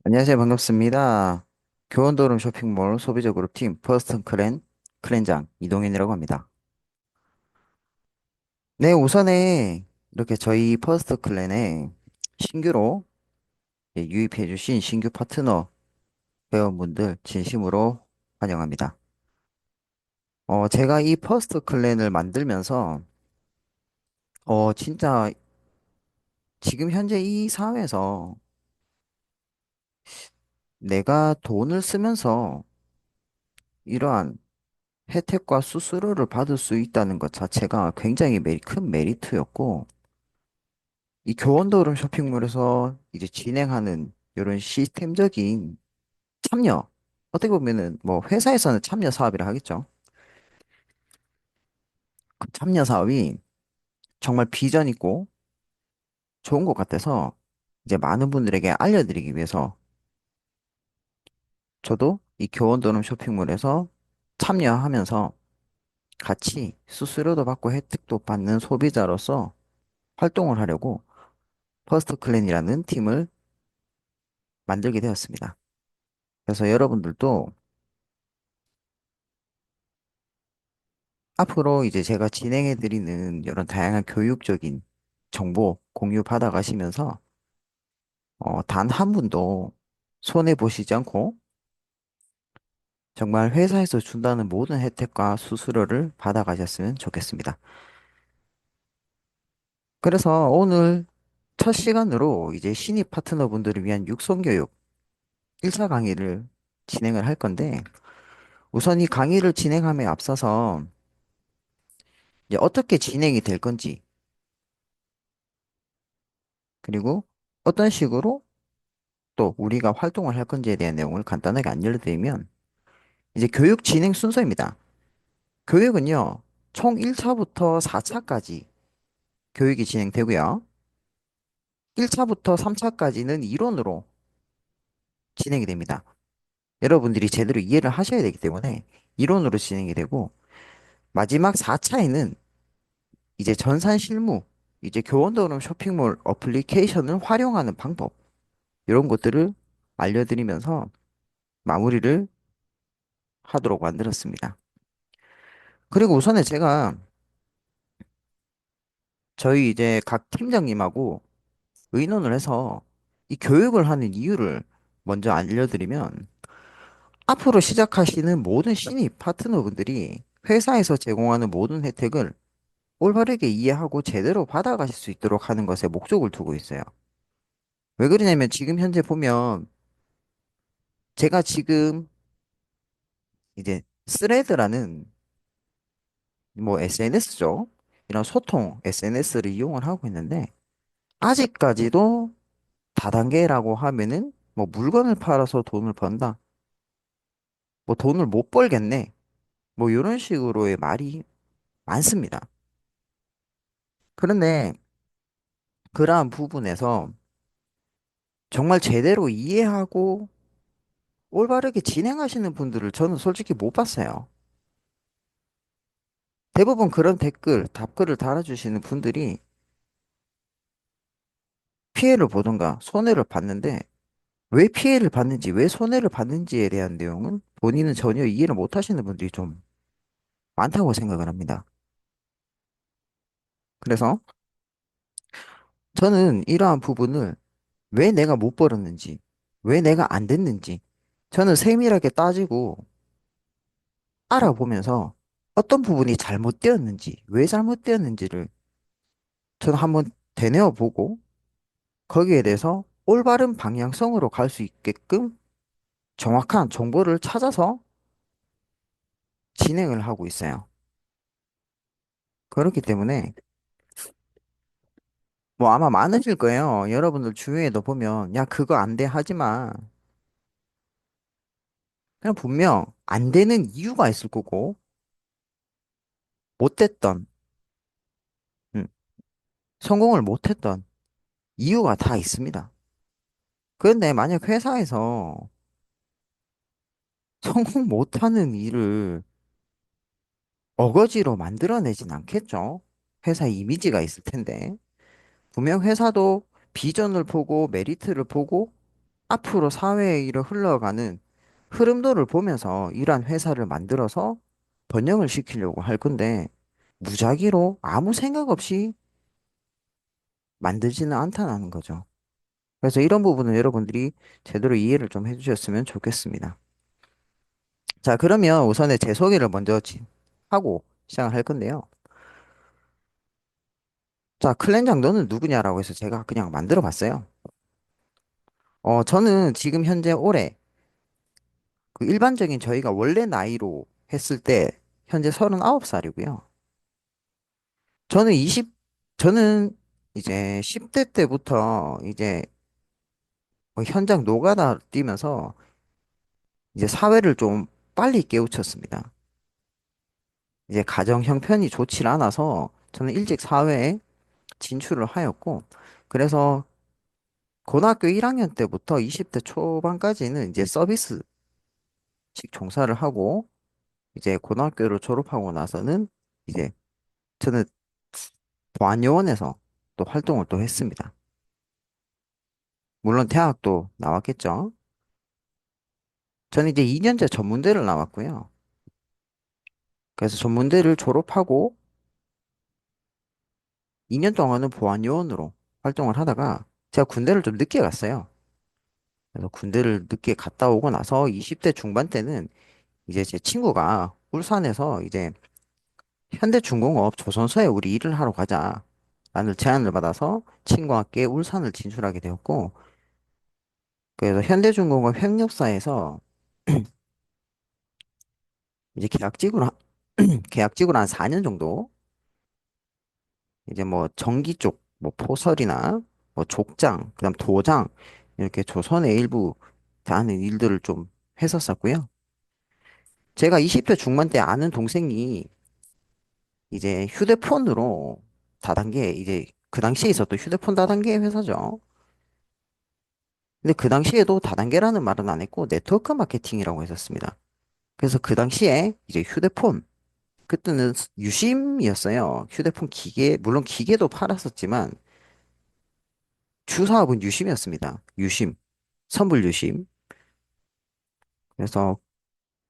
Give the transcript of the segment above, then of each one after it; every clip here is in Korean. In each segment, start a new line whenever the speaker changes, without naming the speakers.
안녕하세요. 반갑습니다. 교원도름 쇼핑몰 소비자 그룹팀 퍼스트 클랜장 이동현이라고 합니다. 네, 우선에 이렇게 저희 퍼스트 클랜에 신규로 유입해 주신 신규 파트너 회원분들 진심으로 환영합니다. 제가 이 퍼스트 클랜을 만들면서 진짜 지금 현재 이 사회에서 내가 돈을 쓰면서 이러한 혜택과 수수료를 받을 수 있다는 것 자체가 굉장히 큰 메리트였고, 이 교원도름 쇼핑몰에서 이제 진행하는 이런 시스템적인 참여, 어떻게 보면은 뭐 회사에서는 참여 사업이라 하겠죠. 그 참여 사업이 정말 비전 있고 좋은 것 같아서 이제 많은 분들에게 알려드리기 위해서 저도 이 교원도름 쇼핑몰에서 참여하면서 같이 수수료도 받고 혜택도 받는 소비자로서 활동을 하려고 퍼스트 클랜이라는 팀을 만들게 되었습니다. 그래서 여러분들도 앞으로 이제 제가 진행해드리는 이런 다양한 교육적인 정보 공유 받아가시면서 단 한 분도 손해 보시지 않고 정말 회사에서 준다는 모든 혜택과 수수료를 받아가셨으면 좋겠습니다. 그래서 오늘 첫 시간으로 이제 신입 파트너분들을 위한 육성교육 1차 강의를 진행을 할 건데 우선 이 강의를 진행함에 앞서서 이제 어떻게 진행이 될 건지 그리고 어떤 식으로 또 우리가 활동을 할 건지에 대한 내용을 간단하게 알려드리면 이제 교육 진행 순서입니다. 교육은요, 총 1차부터 4차까지 교육이 진행되고요. 1차부터 3차까지는 이론으로 진행이 됩니다. 여러분들이 제대로 이해를 하셔야 되기 때문에 이론으로 진행이 되고 마지막 4차에는 이제 전산 실무, 이제 교원도름 쇼핑몰 어플리케이션을 활용하는 방법 이런 것들을 알려드리면서 마무리를 하도록 만들었습니다. 그리고 우선에 제가 저희 이제 각 팀장님하고 의논을 해서 이 교육을 하는 이유를 먼저 알려드리면 앞으로 시작하시는 모든 신입 파트너분들이 회사에서 제공하는 모든 혜택을 올바르게 이해하고 제대로 받아가실 수 있도록 하는 것에 목적을 두고 있어요. 왜 그러냐면 지금 현재 보면 제가 지금 이제 스레드라는 뭐 SNS죠. 이런 소통 SNS를 이용을 하고 있는데 아직까지도 다단계라고 하면은 뭐 물건을 팔아서 돈을 번다. 뭐 돈을 못 벌겠네. 뭐 이런 식으로의 말이 많습니다. 그런데 그러한 부분에서 정말 제대로 이해하고 올바르게 진행하시는 분들을 저는 솔직히 못 봤어요. 대부분 그런 댓글, 답글을 달아주시는 분들이 피해를 보던가 손해를 봤는데 왜 피해를 받는지, 왜 손해를 받는지에 대한 내용은 본인은 전혀 이해를 못 하시는 분들이 좀 많다고 생각을 합니다. 그래서 저는 이러한 부분을 왜 내가 못 벌었는지, 왜 내가 안 됐는지, 저는 세밀하게 따지고 알아보면서 어떤 부분이 잘못되었는지, 왜 잘못되었는지를 저는 한번 되뇌어 보고 거기에 대해서 올바른 방향성으로 갈 수 있게끔 정확한 정보를 찾아서 진행을 하고 있어요. 그렇기 때문에 뭐 아마 많으실 거예요. 여러분들 주위에도 보면 야, 그거 안 돼, 하지 마. 그냥 분명 안 되는 이유가 있을 거고 못됐던, 음, 성공을 못했던 이유가 다 있습니다. 그런데 만약 회사에서 성공 못하는 일을 어거지로 만들어내진 않겠죠? 회사 이미지가 있을 텐데. 분명 회사도 비전을 보고 메리트를 보고 앞으로 사회의 일을 흘러가는 흐름도를 보면서 이러한 회사를 만들어서 번영을 시키려고 할 건데, 무작위로 아무 생각 없이 만들지는 않다는 거죠. 그래서 이런 부분은 여러분들이 제대로 이해를 좀 해주셨으면 좋겠습니다. 자, 그러면 우선에 제 소개를 먼저 하고 시작을 할 건데요. 자, 클렌장 너는 누구냐라고 해서 제가 그냥 만들어 봤어요. 저는 지금 현재 올해 그 일반적인 저희가 원래 나이로 했을 때 현재 39살이고요. 저는 20, 저는 이제 10대 때부터 이제 뭐 현장 노가다 뛰면서 이제 사회를 좀 빨리 깨우쳤습니다. 이제 가정 형편이 좋지 않아서 저는 일찍 사회에 진출을 하였고, 그래서 고등학교 1학년 때부터 20대 초반까지는 이제 서비스직 종사를 하고, 이제 고등학교를 졸업하고 나서는 이제 저는 보안요원에서 또 활동을 또 했습니다. 물론 대학도 나왔겠죠. 저는 이제 2년제 전문대를 나왔고요. 그래서 전문대를 졸업하고 2년 동안은 보안요원으로 활동을 하다가 제가 군대를 좀 늦게 갔어요. 그래서 군대를 늦게 갔다 오고 나서 20대 중반 때는 이제 제 친구가 울산에서 이제 현대중공업 조선소에 우리 일을 하러 가자. 라는 제안을 받아서 친구와 함께 울산을 진출하게 되었고, 그래서 현대중공업 협력사에서 이제 계약직으로 한 4년 정도 이제 뭐 전기 쪽, 뭐 포설이나 뭐 족장, 그다음 도장 이렇게 조선의 일부 다하는 일들을 좀 했었었고요. 제가 20대 중반 때 아는 동생이 이제 휴대폰으로 다단계 이제 그 당시에 있었던 휴대폰 다단계 회사죠. 근데 그 당시에도 다단계라는 말은 안 했고 네트워크 마케팅이라고 했었습니다. 그래서 그 당시에 이제 휴대폰 그때는 유심이었어요. 휴대폰 기계 물론 기계도 팔았었지만 주 사업은 유심이었습니다. 유심, 선불 유심. 그래서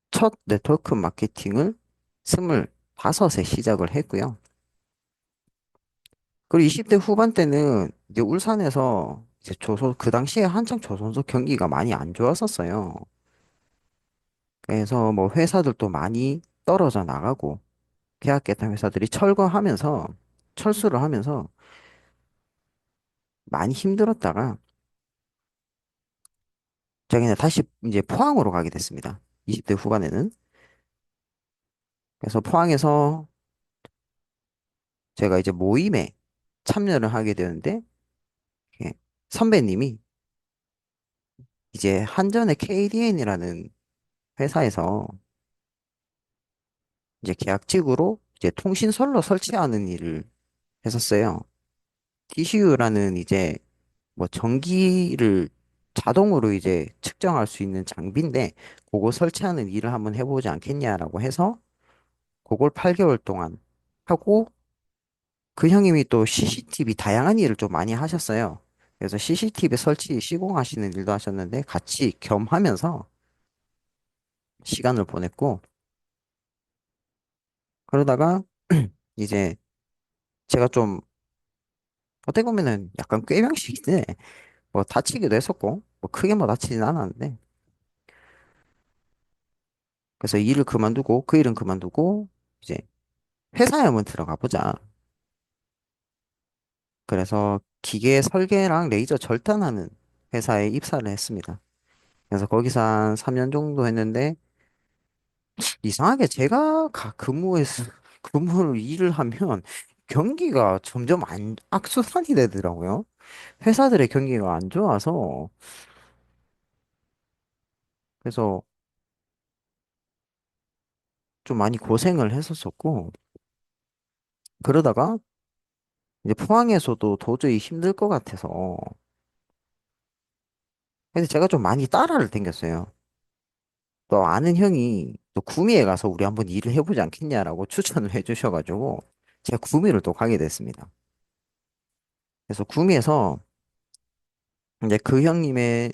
첫 네트워크 마케팅을 25에 시작을 했고요. 그리고 20대 후반 때는 이제 울산에서 이제 그 당시에 한창 조선소 경기가 많이 안 좋았었어요. 그래서 뭐 회사들도 많이 떨어져 나가고 계약했던 회사들이 철거하면서 철수를 하면서 많이 힘들었다가 제가 그냥 다시 이제 포항으로 가게 됐습니다. 20대 후반에는. 그래서 포항에서 제가 이제 모임에 참여를 하게 되는데 예, 선배님이 이제 한전의 KDN이라는 회사에서 이제 계약직으로 이제 통신선로 설치하는 일을 했었어요. TCU라는 이제 뭐 전기를 자동으로 이제 측정할 수 있는 장비인데 그거 설치하는 일을 한번 해보지 않겠냐라고 해서 그걸 8개월 동안 하고 그 형님이 또 CCTV 다양한 일을 좀 많이 하셨어요. 그래서 CCTV 설치 시공하시는 일도 하셨는데 같이 겸하면서 시간을 보냈고 그러다가 이제 제가 좀 어떻게 보면은 약간 꾀명식인데 뭐 다치기도 했었고 뭐 크게 뭐 다치진 않았는데 그래서 일을 그만두고 그 일은 그만두고 이제 회사에 한번 들어가 보자. 그래서 기계 설계랑 레이저 절단하는 회사에 입사를 했습니다. 그래서 거기서 한 3년 정도 했는데 이상하게 제가 근무해서 근무를 일을 하면 경기가 점점 안 악순환이 되더라고요. 회사들의 경기가 안 좋아서 그래서 좀 많이 고생을 했었었고 그러다가 이제 포항에서도 도저히 힘들 것 같아서 그래서 제가 좀 많이 따라를 당겼어요. 또 아는 형이 또 구미에 가서 우리 한번 일을 해보지 않겠냐라고 추천을 해주셔가지고 제가 구미를 또 가게 됐습니다. 그래서 구미에서 이제 그 형님의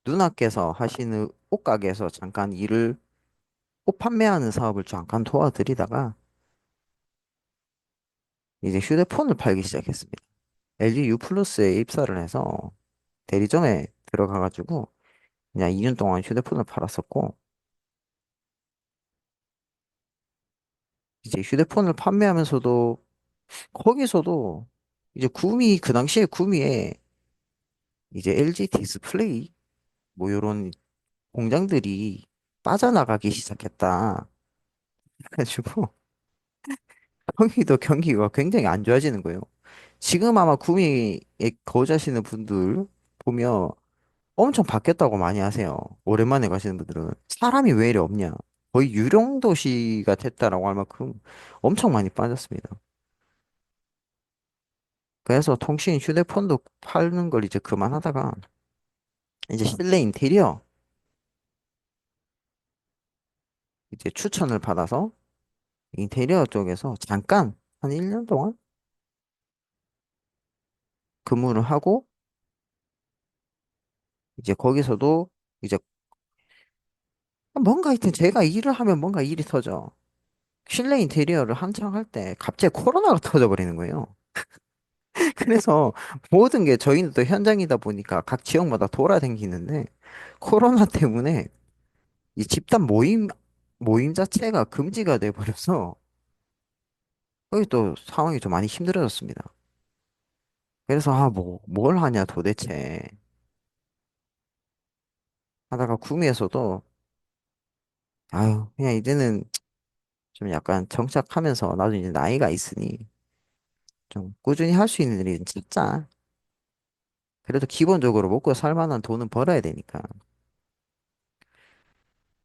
누나께서 하시는 옷가게에서 잠깐 옷 판매하는 사업을 잠깐 도와드리다가 이제 휴대폰을 팔기 시작했습니다. LG U 플러스에 입사를 해서 대리점에 들어가가지고 그냥 2년 동안 휴대폰을 팔았었고, 이제 휴대폰을 판매하면서도 거기서도 이제 그 당시에 구미에 이제 LG 디스플레이 뭐 요런 공장들이 빠져나가기 시작했다. 그래가지고 경기가 굉장히 안 좋아지는 거예요. 지금 아마 구미에 거주하시는 분들 보면 엄청 바뀌었다고 많이 하세요. 오랜만에 가시는 분들은 사람이 왜 이리 없냐. 거의 유령 도시가 됐다라고 할 만큼 엄청 많이 빠졌습니다. 그래서 휴대폰도 파는 걸 이제 그만하다가 이제 실내 인테리어 이제 추천을 받아서 인테리어 쪽에서 잠깐 한 1년 동안 근무를 하고 이제 거기서도 이제 뭔가 하여튼 제가 일을 하면 뭔가 일이 터져. 실내 인테리어를 한창 할 때 갑자기 코로나가 터져버리는 거예요. 그래서 모든 게 저희는 또 현장이다 보니까 각 지역마다 돌아다니는데 코로나 때문에 이 집단 모임 자체가 금지가 돼 버려서 거기 또 상황이 좀 많이 힘들어졌습니다. 그래서 뭘 하냐 도대체 하다가 구미에서도 아유 그냥 이제는 좀 약간 정착하면서 나도 이제 나이가 있으니 좀 꾸준히 할 수 있는 일이 찾자. 그래도 기본적으로 먹고 살 만한 돈은 벌어야 되니까.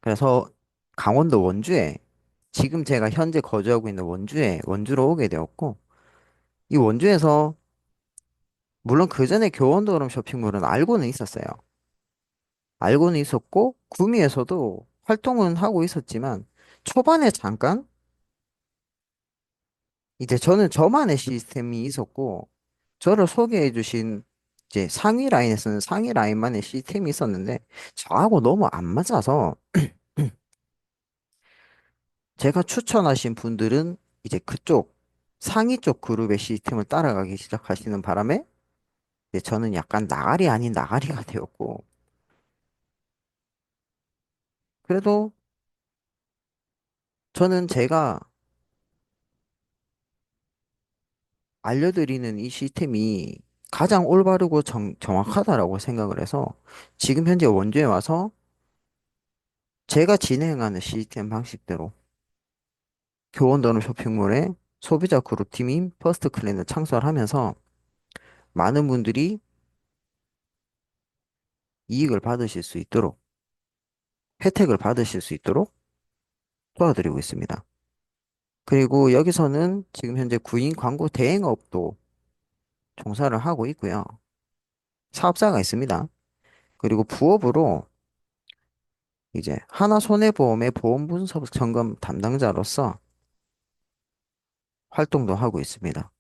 그래서 강원도 원주에 지금 제가 현재 거주하고 있는 원주로 오게 되었고 이 원주에서 물론 그 전에 교원도름 쇼핑몰은 알고는 있었어요. 알고는 있었고 구미에서도 활동은 하고 있었지만 초반에 잠깐 이제 저는 저만의 시스템이 있었고 저를 소개해 주신 이제 상위 라인에서는 상위 라인만의 시스템이 있었는데 저하고 너무 안 맞아서 제가 추천하신 분들은 이제 그쪽 상위 쪽 그룹의 시스템을 따라가기 시작하시는 바람에 이제 저는 약간 나가리 아닌 나가리가 되었고 그래도 저는 제가 알려드리는 이 시스템이 가장 올바르고 정확하다라고 생각을 해서 지금 현재 원주에 와서 제가 진행하는 시스템 방식대로 교원더너 쇼핑몰의 소비자 그룹팀인 퍼스트 클랜을 창설하면서 많은 분들이 이익을 받으실 수 있도록 혜택을 받으실 수 있도록 도와드리고 있습니다. 그리고 여기서는 지금 현재 구인 광고 대행업도 종사를 하고 있고요. 사업자가 있습니다. 그리고 부업으로 이제 하나손해보험의 보험 분석 점검 담당자로서 활동도 하고 있습니다.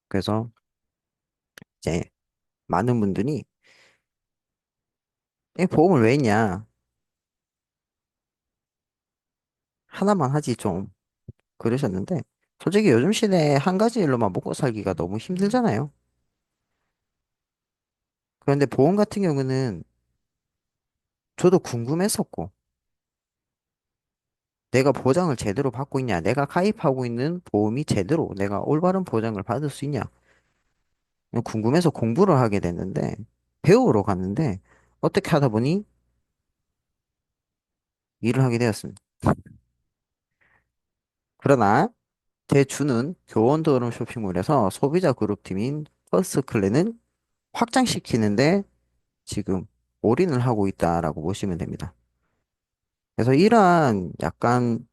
그래서 이제 많은 분들이 보험을 왜 했냐? 하나만 하지 좀 그러셨는데 솔직히 요즘 시대에 한 가지 일로만 먹고 살기가 너무 힘들잖아요. 그런데 보험 같은 경우는 저도 궁금했었고 내가 보장을 제대로 받고 있냐? 내가 가입하고 있는 보험이 제대로 내가 올바른 보장을 받을 수 있냐? 궁금해서 공부를 하게 됐는데 배우러 갔는데 어떻게 하다 보니 일을 하게 되었습니다. 그러나 제 주는 교원도름 쇼핑몰에서 소비자 그룹팀인 퍼스트클랜은 확장시키는데 지금 올인을 하고 있다라고 보시면 됩니다. 그래서 이러한 약간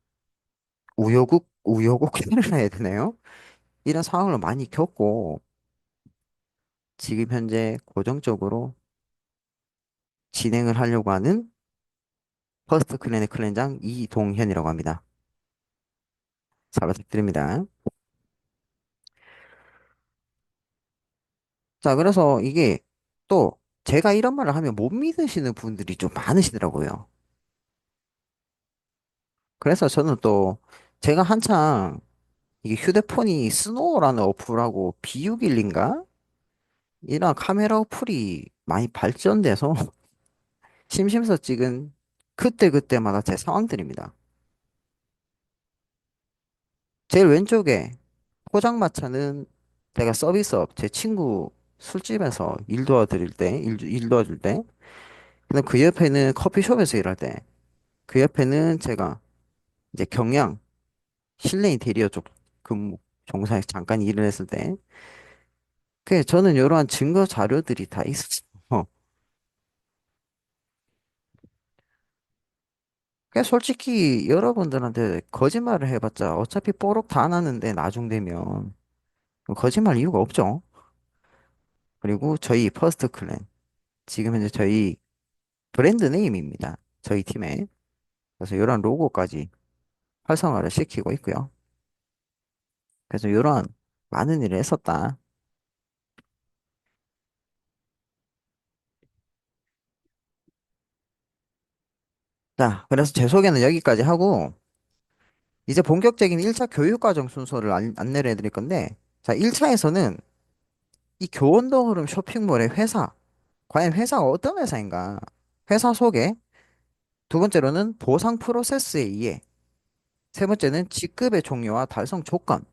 우여곡절을 해야 되나요? 이런 상황을 많이 겪고 지금 현재 고정적으로 진행을 하려고 하는 퍼스트 클랜의 클랜장 이동현이라고 합니다. 잘 부탁드립니다. 자, 그래서 이게 또 제가 이런 말을 하면 못 믿으시는 분들이 좀 많으시더라고요. 그래서 저는 또 제가 한창 이게 휴대폰이 스노우라는 어플하고 비유길인가? 이런 카메라 어플이 많이 발전돼서 심심해서 찍은 그때그때마다 제 상황들입니다. 제일 왼쪽에 포장마차는 내가 서비스업, 제 친구 술집에서 일 도와줄 때, 그다음 그 옆에는 커피숍에서 일할 때, 그 옆에는 제가 이제 경영, 실내 인테리어 쪽 근무, 종사에 잠깐 일을 했을 때, 저는 이러한 증거 자료들이 다 있었어요. 솔직히 여러분들한테 거짓말을 해봤자 어차피 뽀록 다 나는데 나중 되면 거짓말 이유가 없죠. 그리고 저희 퍼스트 클랜, 지금 현재 저희 브랜드 네임입니다. 저희 팀에. 그래서 이런 로고까지 활성화를 시키고 있고요. 그래서 이런 많은 일을 했었다. 자, 그래서 제 소개는 여기까지 하고, 이제 본격적인 1차 교육과정 순서를 안내를 해드릴 건데, 자, 1차에서는 이 교원동 흐름 쇼핑몰의 회사, 과연 회사가 어떤 회사인가? 회사 소개, 두 번째로는 보상 프로세스에 의해, 세 번째는 직급의 종류와 달성 조건,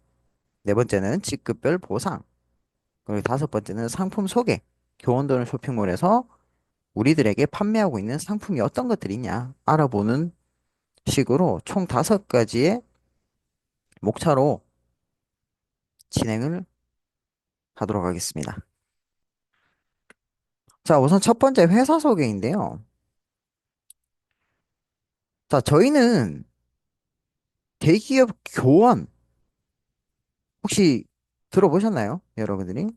네 번째는 직급별 보상, 그리고 다섯 번째는 상품 소개, 교원도는 쇼핑몰에서 우리들에게 판매하고 있는 상품이 어떤 것들이 있냐 알아보는 식으로 총 다섯 가지의 목차로 진행을 하도록 하겠습니다. 자, 우선 첫 번째 회사 소개인데요. 자, 저희는 대기업 교원 혹시 들어보셨나요? 여러분들이?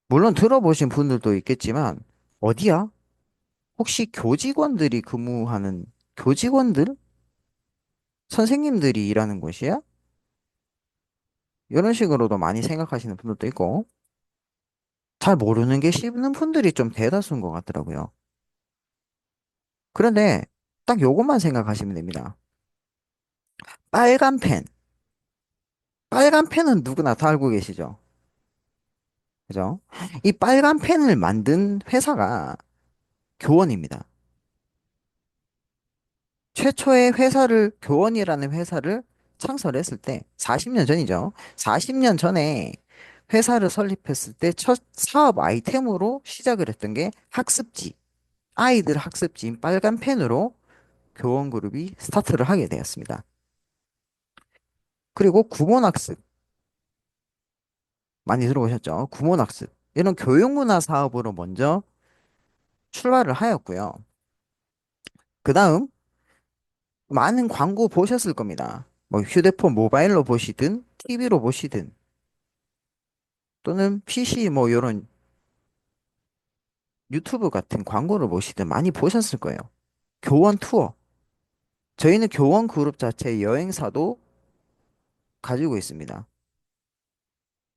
물론 들어보신 분들도 있겠지만, 어디야? 혹시 교직원들이 근무하는 교직원들? 선생님들이 일하는 곳이야? 이런 식으로도 많이 생각하시는 분들도 있고, 잘 모르는 게 쉽는 분들이 좀 대다수인 것 같더라고요. 그런데 딱 요것만 생각하시면 됩니다. 빨간 펜. 빨간 펜은 누구나 다 알고 계시죠? 그죠? 이 빨간 펜을 만든 회사가 교원입니다. 최초의 교원이라는 회사를 창설했을 때, 40년 전이죠. 40년 전에 회사를 설립했을 때 첫 사업 아이템으로 시작을 했던 게 학습지, 아이들 학습지인 빨간 펜으로 교원 그룹이 스타트를 하게 되었습니다. 그리고 구몬학습, 많이 들어보셨죠? 구몬학습. 이런 교육문화 사업으로 먼저 출발을 하였고요. 그 다음, 많은 광고 보셨을 겁니다. 뭐 휴대폰 모바일로 보시든, TV로 보시든, 또는 PC 뭐 이런 유튜브 같은 광고를 보시든 많이 보셨을 거예요. 교원 투어. 저희는 교원 그룹 자체의 여행사도 가지고 있습니다.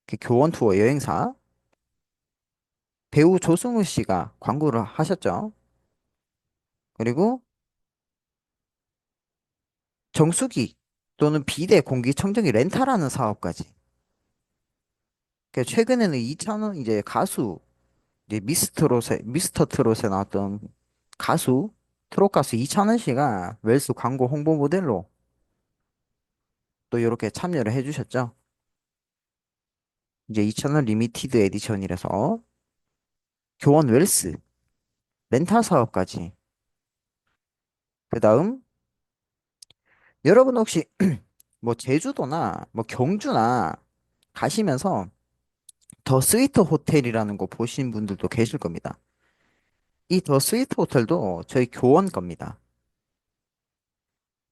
그 교원 투어 여행사. 배우 조승우 씨가 광고를 하셨죠. 그리고 정수기 또는 비대 공기청정기 렌탈하는 사업까지. 최근에는 이찬원 이제 가수 이제 미스터 트롯에 나왔던 가수 트롯 가수 이찬원 씨가 웰스 광고 홍보 모델로 또 이렇게 참여를 해주셨죠. 이제 이찬원 리미티드 에디션이라서 교원 웰스 렌탈 사업까지. 그다음 여러분 혹시 뭐 제주도나 뭐 경주나 가시면서 더 스위트 호텔이라는 거 보신 분들도 계실 겁니다. 이 더 스위트 호텔도 저희 교원 겁니다.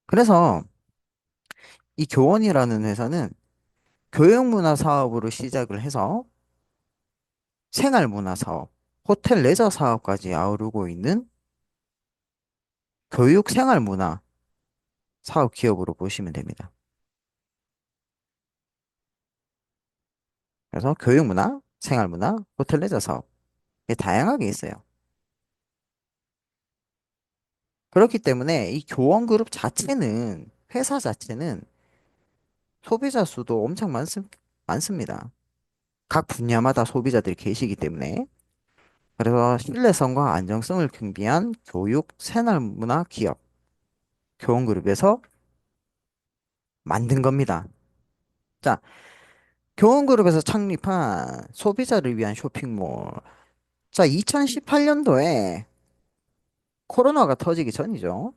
그래서 이 교원이라는 회사는 교육문화 사업으로 시작을 해서 생활문화 사업, 호텔 레저 사업까지 아우르고 있는 교육 생활문화 사업 기업으로 보시면 됩니다. 그래서 교육문화, 생활문화, 호텔 레저 사업. 이게 다양하게 있어요. 그렇기 때문에 이 교원 그룹 자체는, 회사 자체는 소비자 수도 엄청 많습니다. 각 분야마다 소비자들이 계시기 때문에. 그래서 신뢰성과 안정성을 경비한 교육, 생활문화 기업, 교원 그룹에서 만든 겁니다. 자, 교원 그룹에서 창립한 소비자를 위한 쇼핑몰. 자, 2018년도에 코로나가 터지기 전이죠.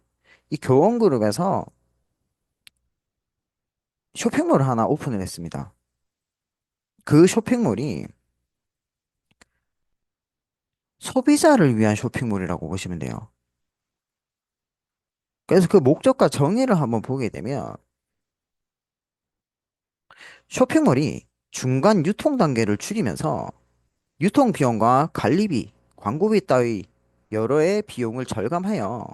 이 교원 그룹에서 쇼핑몰을 하나 오픈을 했습니다. 그 쇼핑몰이 소비자를 위한 쇼핑몰이라고 보시면 돼요. 그래서 그 목적과 정의를 한번 보게 되면 쇼핑몰이 중간 유통 단계를 줄이면서 유통 비용과 관리비, 광고비 따위 여러의 비용을 절감하여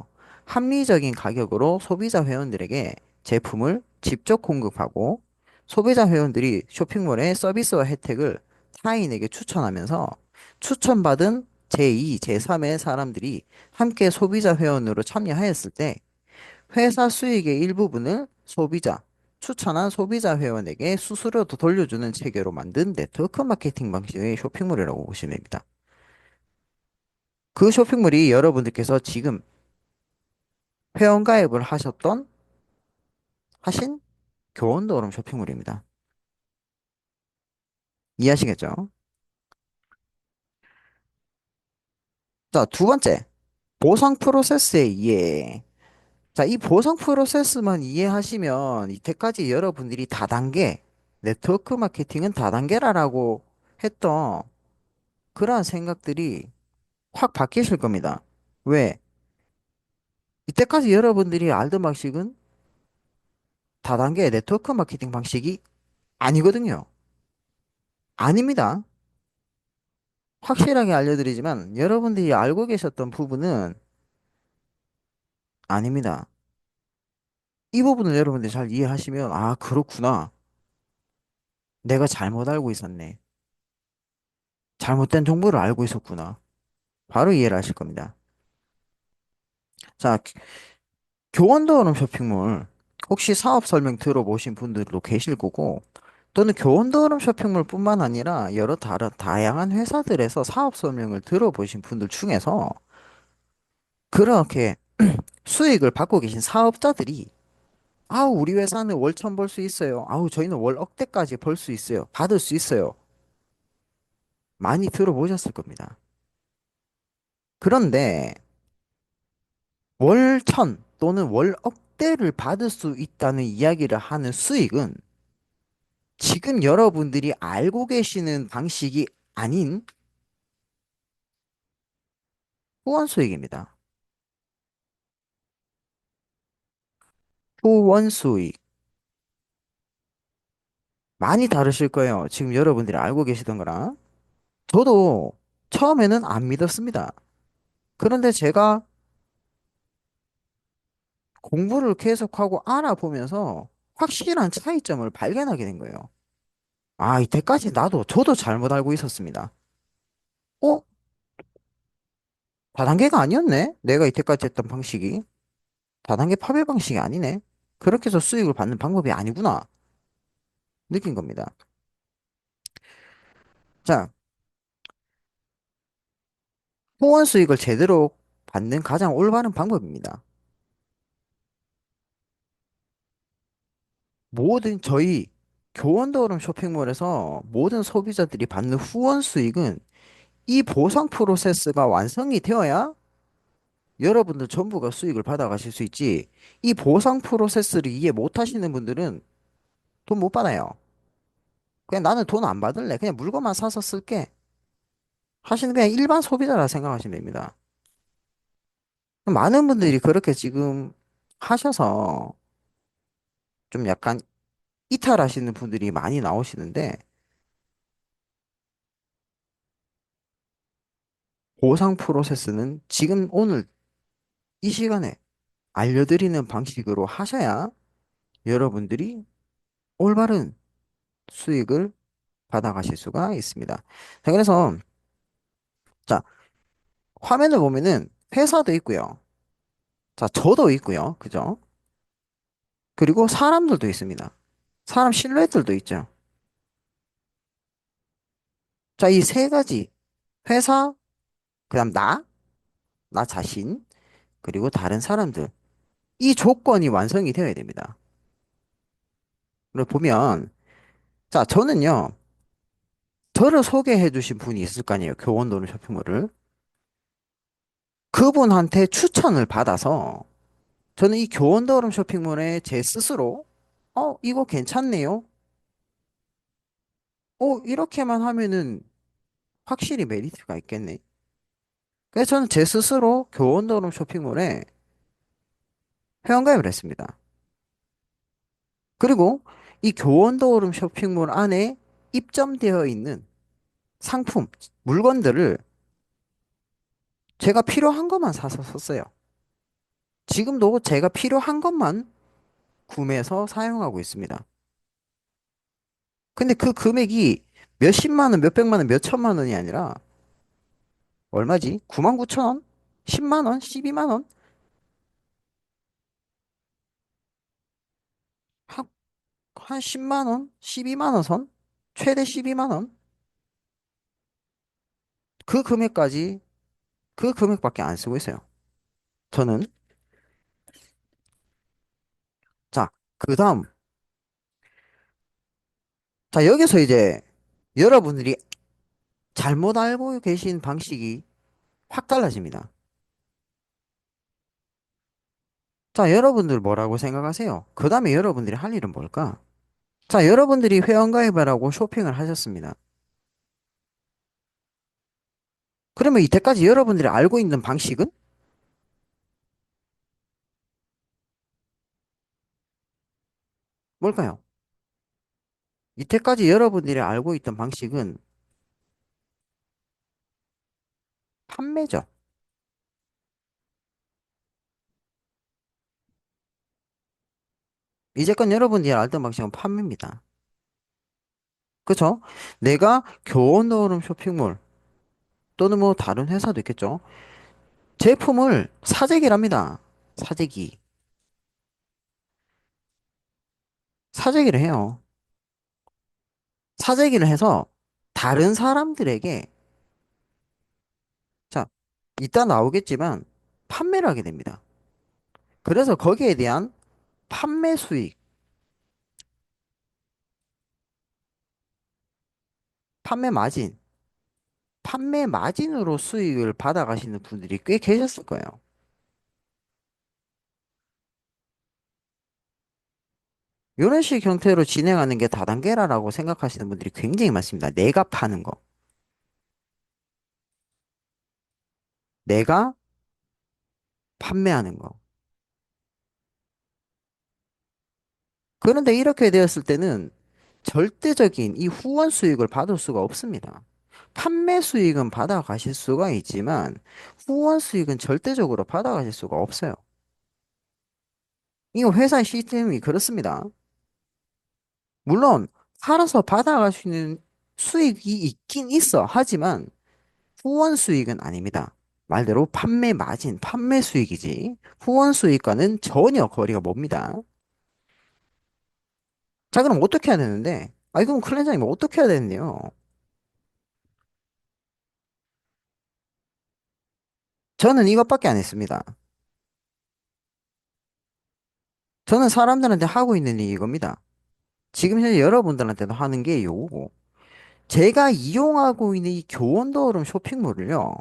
합리적인 가격으로 소비자 회원들에게 제품을 직접 공급하고 소비자 회원들이 쇼핑몰의 서비스와 혜택을 타인에게 추천하면서 추천받은 제2, 제3의 사람들이 함께 소비자 회원으로 참여하였을 때 회사 수익의 일부분을 추천한 소비자 회원에게 수수료도 돌려주는 체계로 만든 네트워크 마케팅 방식의 쇼핑몰이라고 보시면 됩니다. 그 쇼핑몰이 여러분들께서 지금 회원가입을 하신 교원도어름 쇼핑몰입니다. 이해하시겠죠? 자, 두 번째, 보상 프로세스의 이해. 자, 이 보상 프로세스만 이해하시면 이때까지 여러분들이 다단계, 네트워크 마케팅은 다단계라고 했던 그러한 생각들이 확 바뀌실 겁니다. 왜? 이때까지 여러분들이 알던 방식은 다단계 네트워크 마케팅 방식이 아니거든요. 아닙니다. 확실하게 알려드리지만 여러분들이 알고 계셨던 부분은 아닙니다. 이 부분을 여러분들이 잘 이해하시면, 아, 그렇구나. 내가 잘못 알고 있었네. 잘못된 정보를 알고 있었구나. 바로 이해를 하실 겁니다. 자, 교원도어름 쇼핑몰. 혹시 사업 설명 들어보신 분들도 계실 거고, 또는 교원도어름 쇼핑몰뿐만 아니라 여러 다양한 회사들에서 사업 설명을 들어보신 분들 중에서 그렇게 수익을 받고 계신 사업자들이 아우, 우리 회사는 월천 벌 수 있어요. 아우, 저희는 월 억대까지 벌 수 있어요. 받을 수 있어요. 많이 들어보셨을 겁니다. 그런데 월천 또는 월 억대를 받을 수 있다는 이야기를 하는 수익은 지금 여러분들이 알고 계시는 방식이 아닌 후원 수익입니다. 후원 수익. 많이 다르실 거예요. 지금 여러분들이 알고 계시던 거랑. 저도 처음에는 안 믿었습니다. 그런데 제가 공부를 계속하고 알아보면서 확실한 차이점을 발견하게 된 거예요. 아, 이때까지 저도 잘못 알고 있었습니다. 어? 다단계가 아니었네? 내가 이때까지 했던 방식이. 다단계 파괴 방식이 아니네? 그렇게 해서 수익을 받는 방법이 아니구나. 느낀 겁니다. 자, 후원 수익을 제대로 받는 가장 올바른 방법입니다. 모든 저희 교원도어름 쇼핑몰에서 모든 소비자들이 받는 후원 수익은 이 보상 프로세스가 완성이 되어야 여러분들 전부가 수익을 받아가실 수 있지. 이 보상 프로세스를 이해 못 하시는 분들은 돈 못 받아요. 그냥 나는 돈 안 받을래. 그냥 물건만 사서 쓸게. 하시는 그냥 일반 소비자라 생각하시면 됩니다. 많은 분들이 그렇게 지금 하셔서 좀 약간 이탈하시는 분들이 많이 나오시는데 보상 프로세스는 지금 오늘 이 시간에 알려드리는 방식으로 하셔야 여러분들이 올바른 수익을 받아가실 수가 있습니다. 자, 그래서, 자, 화면을 보면은 회사도 있고요. 자, 저도 있고요. 그죠? 그리고 사람들도 있습니다. 사람 실루엣들도 있죠. 자, 이 세 가지. 회사, 그다음 나 자신, 그리고 다른 사람들. 이 조건이 완성이 되어야 됩니다. 그걸 보면, 자, 저는요, 저를 소개해 주신 분이 있을 거 아니에요. 교원도는 쇼핑몰을. 그분한테 추천을 받아서 저는 이 교원더름 쇼핑몰에 제 스스로 이거 괜찮네요. 이렇게만 하면은 확실히 메리트가 있겠네. 그래서 저는 제 스스로 교원더름 쇼핑몰에 회원가입을 했습니다. 그리고 이 교원더름 쇼핑몰 안에 입점되어 있는 상품, 물건들을 제가 필요한 것만 사서 썼어요. 지금도 제가 필요한 것만 구매해서 사용하고 있습니다. 근데 그 금액이 몇십만 원, 몇백만 원, 몇천만 원이 아니라 얼마지? 9만 9천 원? 10만 원? 12만 원? 한, 한 10만 원? 12만 원 선? 최대 12만 원? 그 금액까지, 그 금액밖에 안 쓰고 있어요. 저는. 자, 그 다음. 자, 여기서 이제 여러분들이 잘못 알고 계신 방식이 확 달라집니다. 자, 여러분들 뭐라고 생각하세요? 그 다음에 여러분들이 할 일은 뭘까? 자, 여러분들이 회원가입을 하고 쇼핑을 하셨습니다. 그러면 이때까지 여러분들이 알고 있는 방식은 뭘까요? 이때까지 여러분들이 알고 있던 방식은 판매죠. 이제껏 여러분들이 알던 방식은 판매입니다. 그쵸? 내가 교원노름 쇼핑몰 또는 뭐 다른 회사도 있겠죠. 제품을 사재기를 합니다. 사재기. 사재기를 해요. 사재기를 해서 다른 사람들에게 자, 이따 나오겠지만 판매를 하게 됩니다. 그래서 거기에 대한 판매 수익, 판매 마진, 판매 마진으로 수익을 받아가시는 분들이 꽤 계셨을 거예요. 이런 식 형태로 진행하는 게 다단계라고 생각하시는 분들이 굉장히 많습니다. 내가 파는 거, 내가 판매하는 거. 그런데 이렇게 되었을 때는 절대적인 이 후원 수익을 받을 수가 없습니다. 판매 수익은 받아가실 수가 있지만 후원 수익은 절대적으로 받아가실 수가 없어요. 이거 회사 시스템이 그렇습니다. 물론 팔아서 받아갈 수 있는 수익이 있긴 있어. 하지만 후원 수익은 아닙니다. 말대로 판매 마진, 판매 수익이지. 후원 수익과는 전혀 거리가 멉니다. 자, 그럼 어떻게 해야 되는데? 그럼 클렌저님 어떻게 해야 되는데요? 저는 이것밖에 안 했습니다. 저는 사람들한테 하고 있는 일이 이겁니다. 지금 현재 여러분들한테도 하는 게 요거고. 제가 이용하고 있는 이 교원더름 쇼핑몰을요.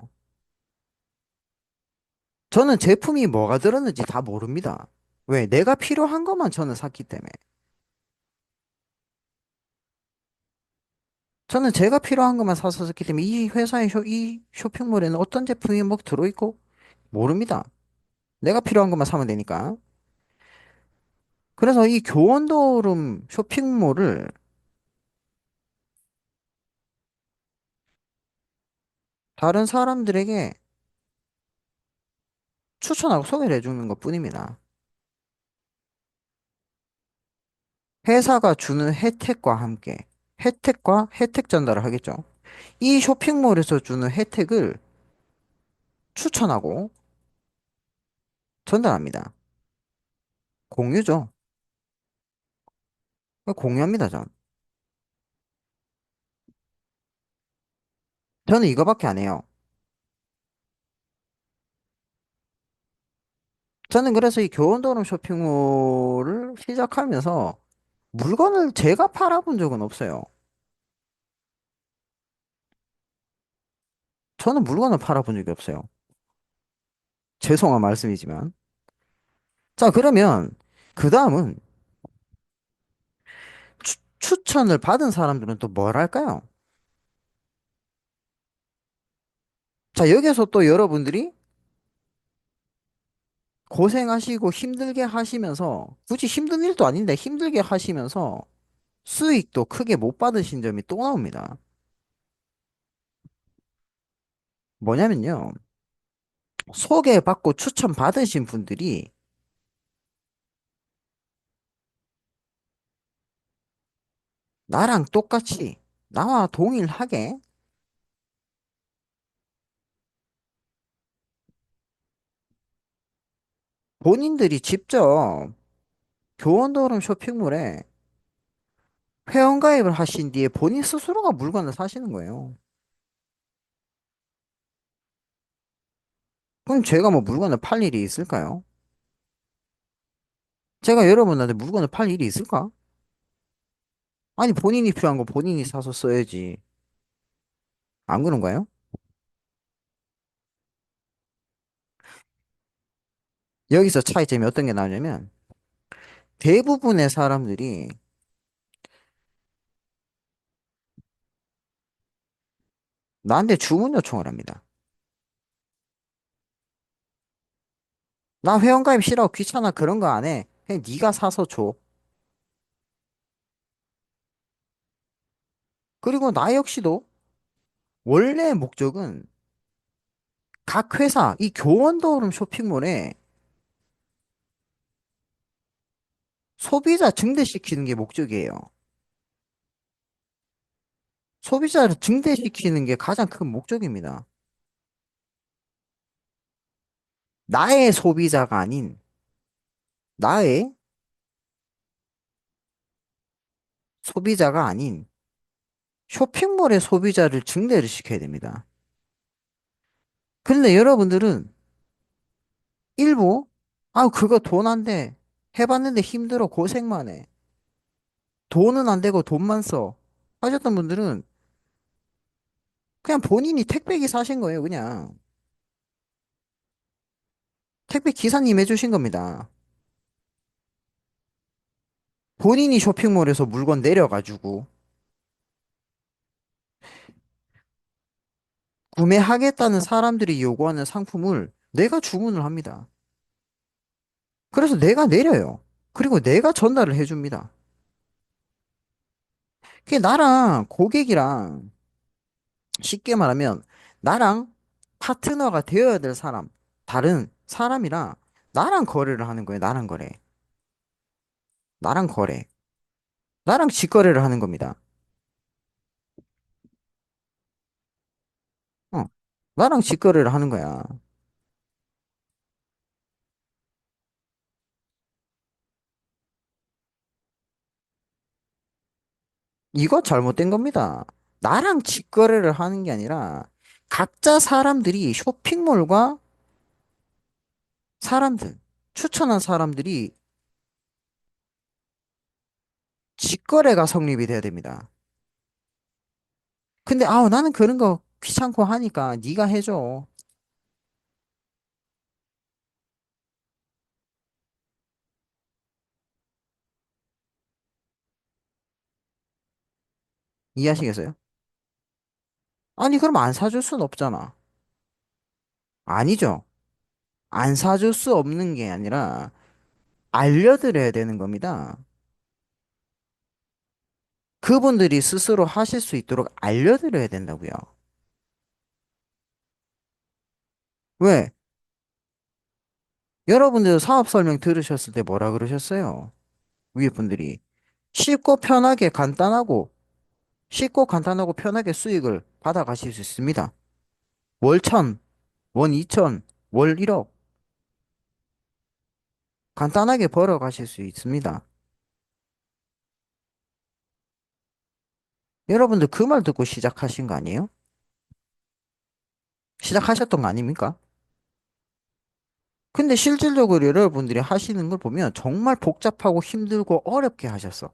저는 제품이 뭐가 들었는지 다 모릅니다. 왜? 내가 필요한 것만 저는 샀기 때문에. 저는 제가 필요한 것만 사서 썼기 때문에 이 쇼핑몰에는 어떤 제품이 뭐 들어있고 모릅니다. 내가 필요한 것만 사면 되니까. 그래서 이 교원도룸 쇼핑몰을 다른 사람들에게 추천하고 소개를 해주는 것뿐입니다. 회사가 주는 혜택과 함께, 혜택과 혜택 전달을 하겠죠. 이 쇼핑몰에서 주는 혜택을 추천하고 전달합니다. 공유죠. 공유합니다, 전. 저는 이거밖에 안 해요. 저는 그래서 이 교원도름 쇼핑몰을 시작하면서 물건을 제가 팔아본 적은 없어요. 저는 물건을 팔아본 적이 없어요. 죄송한 말씀이지만. 자, 그러면 그 다음은 추천을 받은 사람들은 또 뭘 할까요? 자, 여기서 또 여러분들이 고생하시고 힘들게 하시면서 굳이 힘든 일도 아닌데 힘들게 하시면서 수익도 크게 못 받으신 점이 또 나옵니다. 뭐냐면요. 소개받고 추천받으신 분들이 나랑 똑같이 나와 동일하게 본인들이 직접 교원도름 쇼핑몰에 회원가입을 하신 뒤에 본인 스스로가 물건을 사시는 거예요. 그럼 제가 뭐 물건을 팔 일이 있을까요? 제가 여러분한테 물건을 팔 일이 있을까? 아니, 본인이 필요한 거 본인이 사서 써야지. 안 그런가요? 여기서 차이점이 어떤 게 나냐면 대부분의 사람들이 나한테 주문 요청을 합니다. 나 회원가입 싫어, 귀찮아, 그런 거 안 해. 그냥 네가 사서 줘. 그리고 나 역시도 원래 목적은 각 회사, 이 교원도름 쇼핑몰에 소비자 증대시키는 게 목적이에요. 소비자를 증대시키는 게 가장 큰 목적입니다. 나의 소비자가 아닌 나의 소비자가 아닌 쇼핑몰의 소비자를 증대를 시켜야 됩니다. 근데 여러분들은 일부 그거 돈 안 돼. 해봤는데 힘들어 고생만 해. 돈은 안 되고 돈만 써. 하셨던 분들은 그냥 본인이 택배기 사신 거예요, 그냥. 택배 기사님 해주신 겁니다. 본인이 쇼핑몰에서 물건 내려가지고 구매하겠다는 사람들이 요구하는 상품을 내가 주문을 합니다. 그래서 내가 내려요. 그리고 내가 전달을 해줍니다. 그게 나랑 고객이랑 쉽게 말하면 나랑 파트너가 되어야 될 사람, 다른 사람이랑 나랑 거래를 하는 거예요. 나랑 거래. 나랑 거래. 나랑 직거래를 하는 겁니다. 어. 나랑 직거래를 하는 거야. 이거 잘못된 겁니다. 나랑 직거래를 하는 게 아니라 각자 사람들이 쇼핑몰과 사람들, 추천한 사람들이 직거래가 성립이 돼야 됩니다. 근데 나는 그런 거 귀찮고 하니까 네가 해줘. 이해하시겠어요? 아니 그럼 안 사줄 순 없잖아. 아니죠. 안 사줄 수 없는 게 아니라 알려드려야 되는 겁니다. 그분들이 스스로 하실 수 있도록 알려드려야 된다고요. 왜? 여러분들 사업 설명 들으셨을 때 뭐라 그러셨어요? 위에 분들이 쉽고 편하게 간단하고 쉽고 간단하고 편하게 수익을 받아가실 수 있습니다. 월 천, 월 이천, 월 1억 간단하게 벌어가실 수 있습니다. 여러분들 그 말 듣고 시작하신 거 아니에요? 시작하셨던 거 아닙니까? 근데 실질적으로 여러분들이 하시는 걸 보면 정말 복잡하고 힘들고 어렵게 하셨어.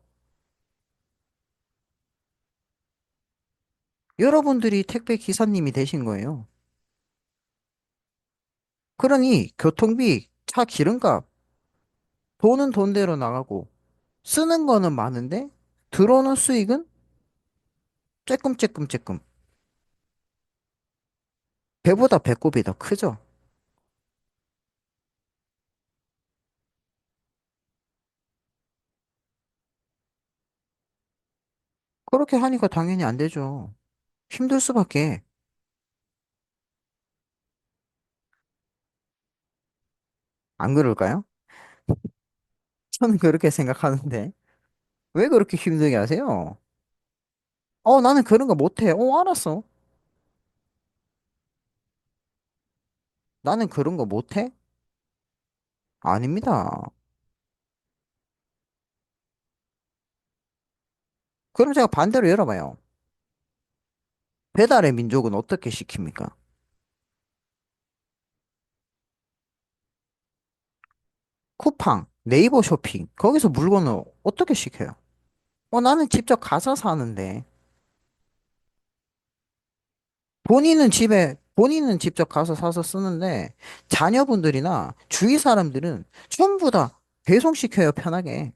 여러분들이 택배 기사님이 되신 거예요. 그러니 교통비, 차 기름값, 돈은 돈대로 나가고 쓰는 거는 많은데 들어오는 수익은 쬐끔쬐끔쬐끔. 배보다 배꼽이 더 크죠. 그렇게 하니까 당연히 안 되죠. 힘들 수밖에. 안 그럴까요? 저는 그렇게 생각하는데. 왜 그렇게 힘들게 하세요? 나는 그런 거 못해. 알았어. 나는 그런 거 못해? 아닙니다. 그럼 제가 반대로 열어봐요. 배달의 민족은 어떻게 시킵니까? 쿠팡, 네이버 쇼핑, 거기서 물건을 어떻게 시켜요? 나는 직접 가서 사는데, 본인은 직접 가서 사서 쓰는데, 자녀분들이나 주위 사람들은 전부 다 배송시켜요, 편하게.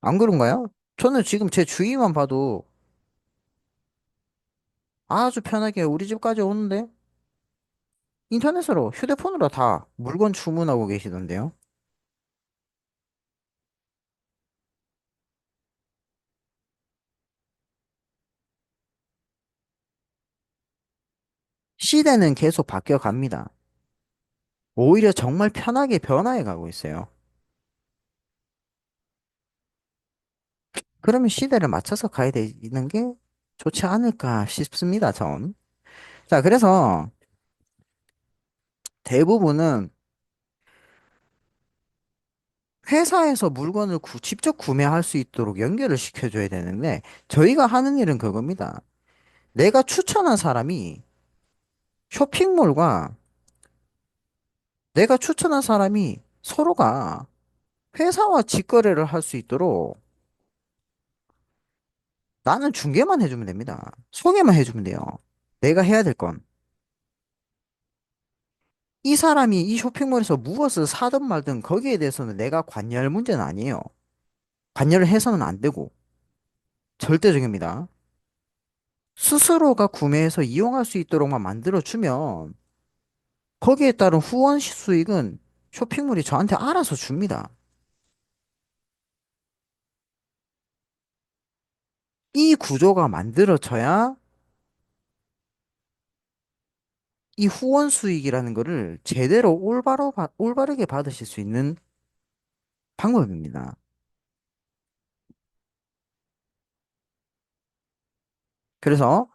안 그런가요? 저는 지금 제 주위만 봐도 아주 편하게 우리 집까지 오는데, 인터넷으로, 휴대폰으로 다 물건 주문하고 계시던데요. 시대는 계속 바뀌어 갑니다. 오히려 정말 편하게 변화해 가고 있어요. 그러면 시대를 맞춰서 가야 되는 게 좋지 않을까 싶습니다, 전. 자, 그래서 대부분은 회사에서 물건을 직접 구매할 수 있도록 연결을 시켜줘야 되는데, 저희가 하는 일은 그겁니다. 내가 추천한 사람이 쇼핑몰과 내가 추천한 사람이 서로가 회사와 직거래를 할 수 있도록 나는 중개만 해주면 됩니다. 소개만 해주면 돼요. 내가 해야 될 건. 이 사람이 이 쇼핑몰에서 무엇을 사든 말든 거기에 대해서는 내가 관여할 문제는 아니에요. 관여를 해서는 안 되고 절대적입니다. 스스로가 구매해서 이용할 수 있도록만 만들어주면 거기에 따른 후원 수익은 쇼핑몰이 저한테 알아서 줍니다. 이 구조가 만들어져야 이 후원 수익이라는 거를 제대로 올바르게 받으실 수 있는 방법입니다. 그래서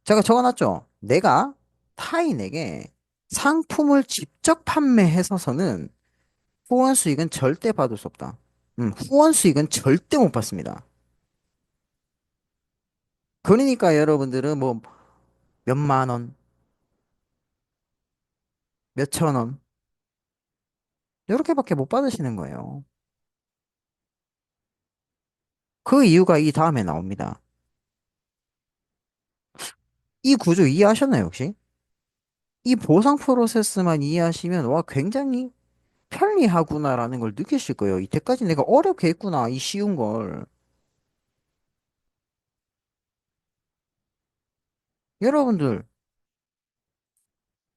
제가 적어놨죠. 내가 타인에게 상품을 직접 판매해서는 후원 수익은 절대 받을 수 없다. 후원 수익은 절대 못 받습니다. 그러니까 여러분들은 뭐 몇만 원, 몇천 원, 이렇게밖에 못 받으시는 거예요. 그 이유가 이 다음에 나옵니다. 이 구조 이해하셨나요, 혹시? 이 보상 프로세스만 이해하시면, 와, 굉장히 편리하구나라는 걸 느끼실 거예요. 이때까지 내가 어렵게 했구나, 이 쉬운 걸. 여러분들,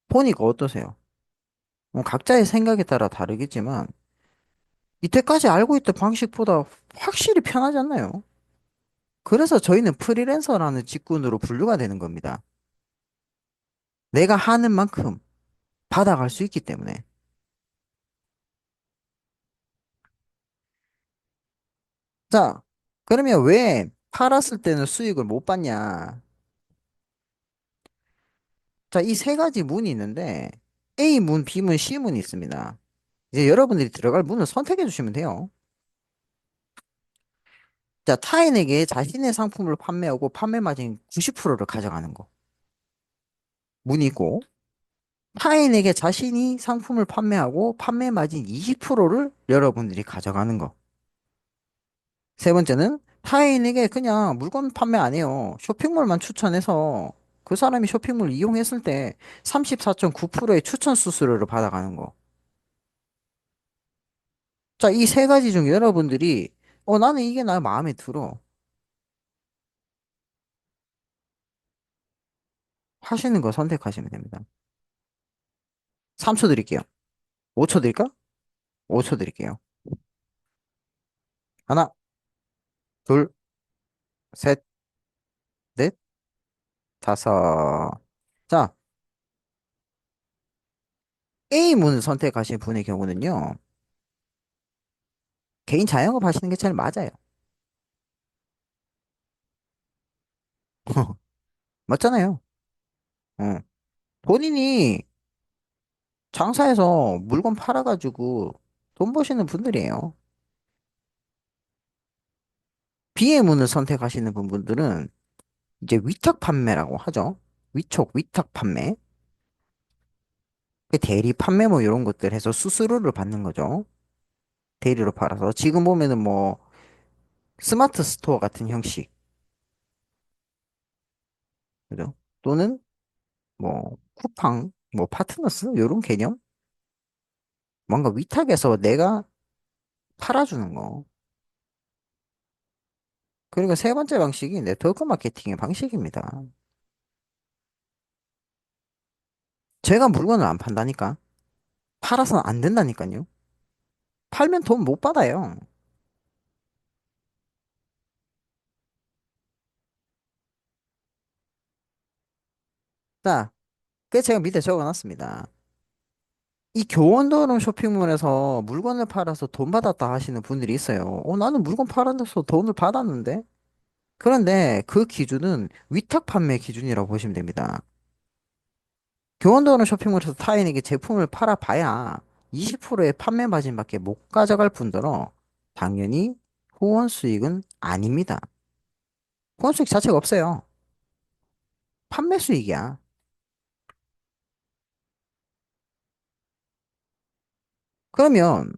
보니까 어떠세요? 각자의 생각에 따라 다르겠지만, 이때까지 알고 있던 방식보다 확실히 편하지 않나요? 그래서 저희는 프리랜서라는 직군으로 분류가 되는 겁니다. 내가 하는 만큼 받아갈 수 있기 때문에. 자, 그러면 왜 팔았을 때는 수익을 못 받냐? 자, 이 세 가지 문이 있는데 A 문, B 문, C 문이 있습니다. 이제 여러분들이 들어갈 문을 선택해 주시면 돼요. 자, 타인에게 자신의 상품을 판매하고 판매 마진 90%를 가져가는 거. 문이 있고, 타인에게 자신이 상품을 판매하고 판매 마진 20%를 여러분들이 가져가는 거. 세 번째는 타인에게 그냥 물건 판매 안 해요. 쇼핑몰만 추천해서 그 사람이 쇼핑몰 이용했을 때 34.9%의 추천 수수료를 받아가는 거. 자, 이 세 가지 중 여러분들이 나는 이게 나 마음에 들어 하시는 거 선택하시면 됩니다. 3초 드릴게요. 5초 드릴까? 5초 드릴게요. 하나, 둘, 셋, 넷, 다섯. 자, A문 선택하신 분의 경우는요, 개인 자영업 하시는 게 제일 맞아요. 맞잖아요. 어. 본인이 장사해서 물건 팔아가지고 돈 버시는 분들이에요. B의 문을 선택하시는 분들은 이제 위탁 판매라고 하죠. 위탁 판매. 그 대리 판매 뭐 이런 것들 해서 수수료를 받는 거죠. 대리로 팔아서. 지금 보면은 뭐 스마트 스토어 같은 형식. 그죠? 또는 뭐 쿠팡, 뭐 파트너스 이런 개념. 뭔가 위탁해서 내가 팔아주는 거. 그리고 세 번째 방식이 네트워크 마케팅의 방식입니다. 제가 물건을 안 판다니까. 팔아서는 안 된다니까요. 팔면 돈 못 받아요. 자, 그 제가 밑에 적어놨습니다. 이 교원도론 쇼핑몰에서 물건을 팔아서 돈 받았다 하시는 분들이 있어요. 나는 물건 팔아서 돈을 받았는데? 그런데 그 기준은 위탁 판매 기준이라고 보시면 됩니다. 교원도론 쇼핑몰에서 타인에게 제품을 팔아봐야 20%의 판매 마진밖에 못 가져갈 뿐더러 당연히 후원 수익은 아닙니다. 후원 수익 자체가 없어요. 판매 수익이야. 그러면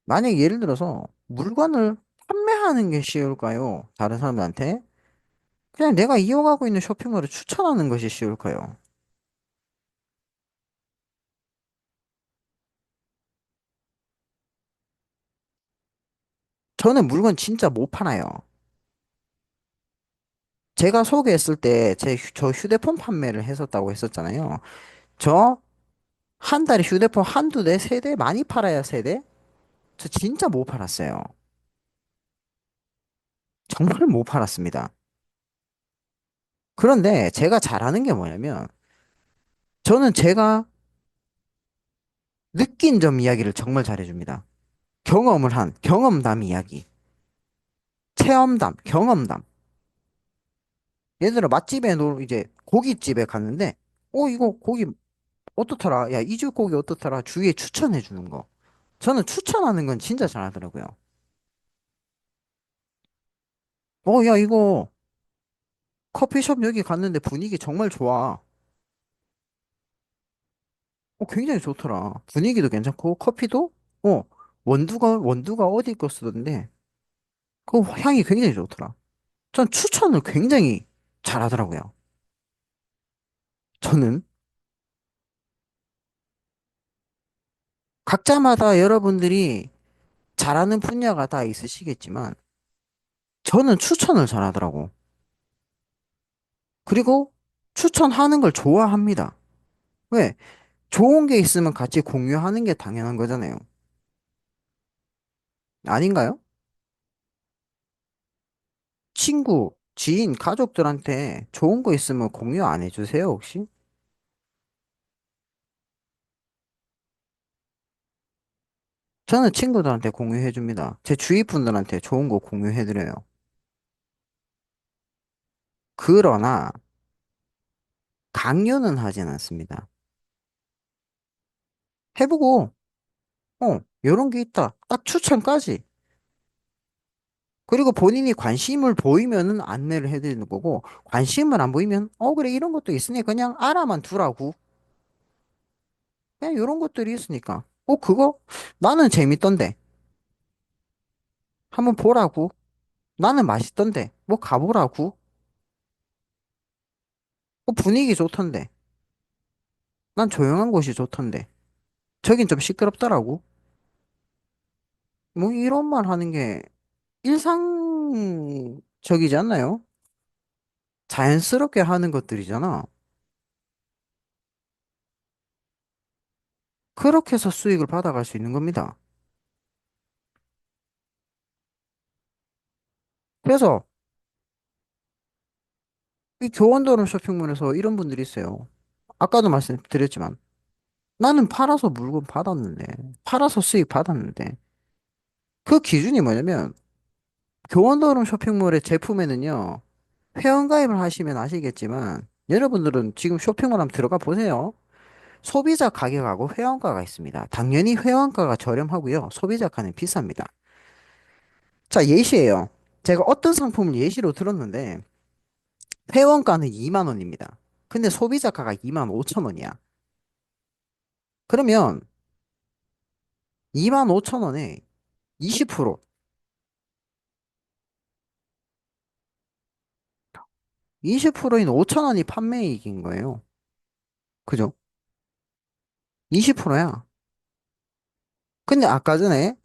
만약 예를 들어서 물건을 판매하는 게 쉬울까요? 다른 사람들한테? 그냥 내가 이용하고 있는 쇼핑몰을 추천하는 것이 쉬울까요? 저는 물건 진짜 못 팔아요. 제가 소개했을 때 저 휴대폰 판매를 했었다고 했었잖아요. 저 한 달에 휴대폰 한두 대, 세 대 많이 팔아야 세 대? 저 진짜 못 팔았어요. 정말 못 팔았습니다. 그런데 제가 잘하는 게 뭐냐면 저는 제가 느낀 점 이야기를 정말 잘해줍니다. 경험담 이야기. 체험담, 경험담. 예를 들어 이제 고깃집에 갔는데, 이거 고기 어떻더라? 야, 이 집 고기 어떻더라? 주위에 추천해 주는 거. 저는 추천하는 건 진짜 잘하더라고요. 야, 이거 커피숍 여기 갔는데 분위기 정말 좋아. 굉장히 좋더라. 분위기도 괜찮고, 커피도, 어, 원두가 어디 거 쓰던데, 그 향이 굉장히 좋더라. 전 추천을 굉장히 잘하더라고요. 저는 각자마다 여러분들이 잘하는 분야가 다 있으시겠지만, 저는 추천을 잘하더라고. 그리고 추천하는 걸 좋아합니다. 왜? 좋은 게 있으면 같이 공유하는 게 당연한 거잖아요. 아닌가요? 친구, 지인, 가족들한테 좋은 거 있으면 공유 안 해주세요, 혹시? 저는 친구들한테 공유해 줍니다. 제 주위 분들한테 좋은 거 공유해 드려요. 그러나 강요는 하진 않습니다. 해보고, 요런 게 있다. 딱 추천까지. 그리고 본인이 관심을 보이면은 안내를 해드리는 거고, 관심을 안 보이면, 그래, 이런 것도 있으니 그냥 알아만 두라고. 그냥 요런 것들이 있으니까. 그거? 나는 재밌던데. 한번 보라고. 나는 맛있던데. 뭐 가보라고. 분위기 좋던데. 난 조용한 곳이 좋던데. 저긴 좀 시끄럽더라고. 뭐 이런 말 하는 게 일상적이지 않나요? 자연스럽게 하는 것들이잖아. 그렇게 해서 수익을 받아갈 수 있는 겁니다. 그래서 이 교환도로 쇼핑몰에서 이런 분들이 있어요. 아까도 말씀드렸지만 나는 팔아서 물건 받았는데, 팔아서 수익 받았는데, 그 기준이 뭐냐면 교환도로 쇼핑몰의 제품에는요, 회원가입을 하시면 아시겠지만 여러분들은 지금 쇼핑몰 한번 들어가 보세요. 소비자 가격하고 회원가가 있습니다. 당연히 회원가가 저렴하고요. 소비자가는 비쌉니다. 자, 예시예요. 제가 어떤 상품을 예시로 들었는데 회원가는 2만 원입니다. 근데 소비자가가 2만 5천 원이야. 그러면 2만 5천 원에 20% 20%인 5천 원이 판매이익인 거예요. 그죠? 20%야. 근데 아까 전에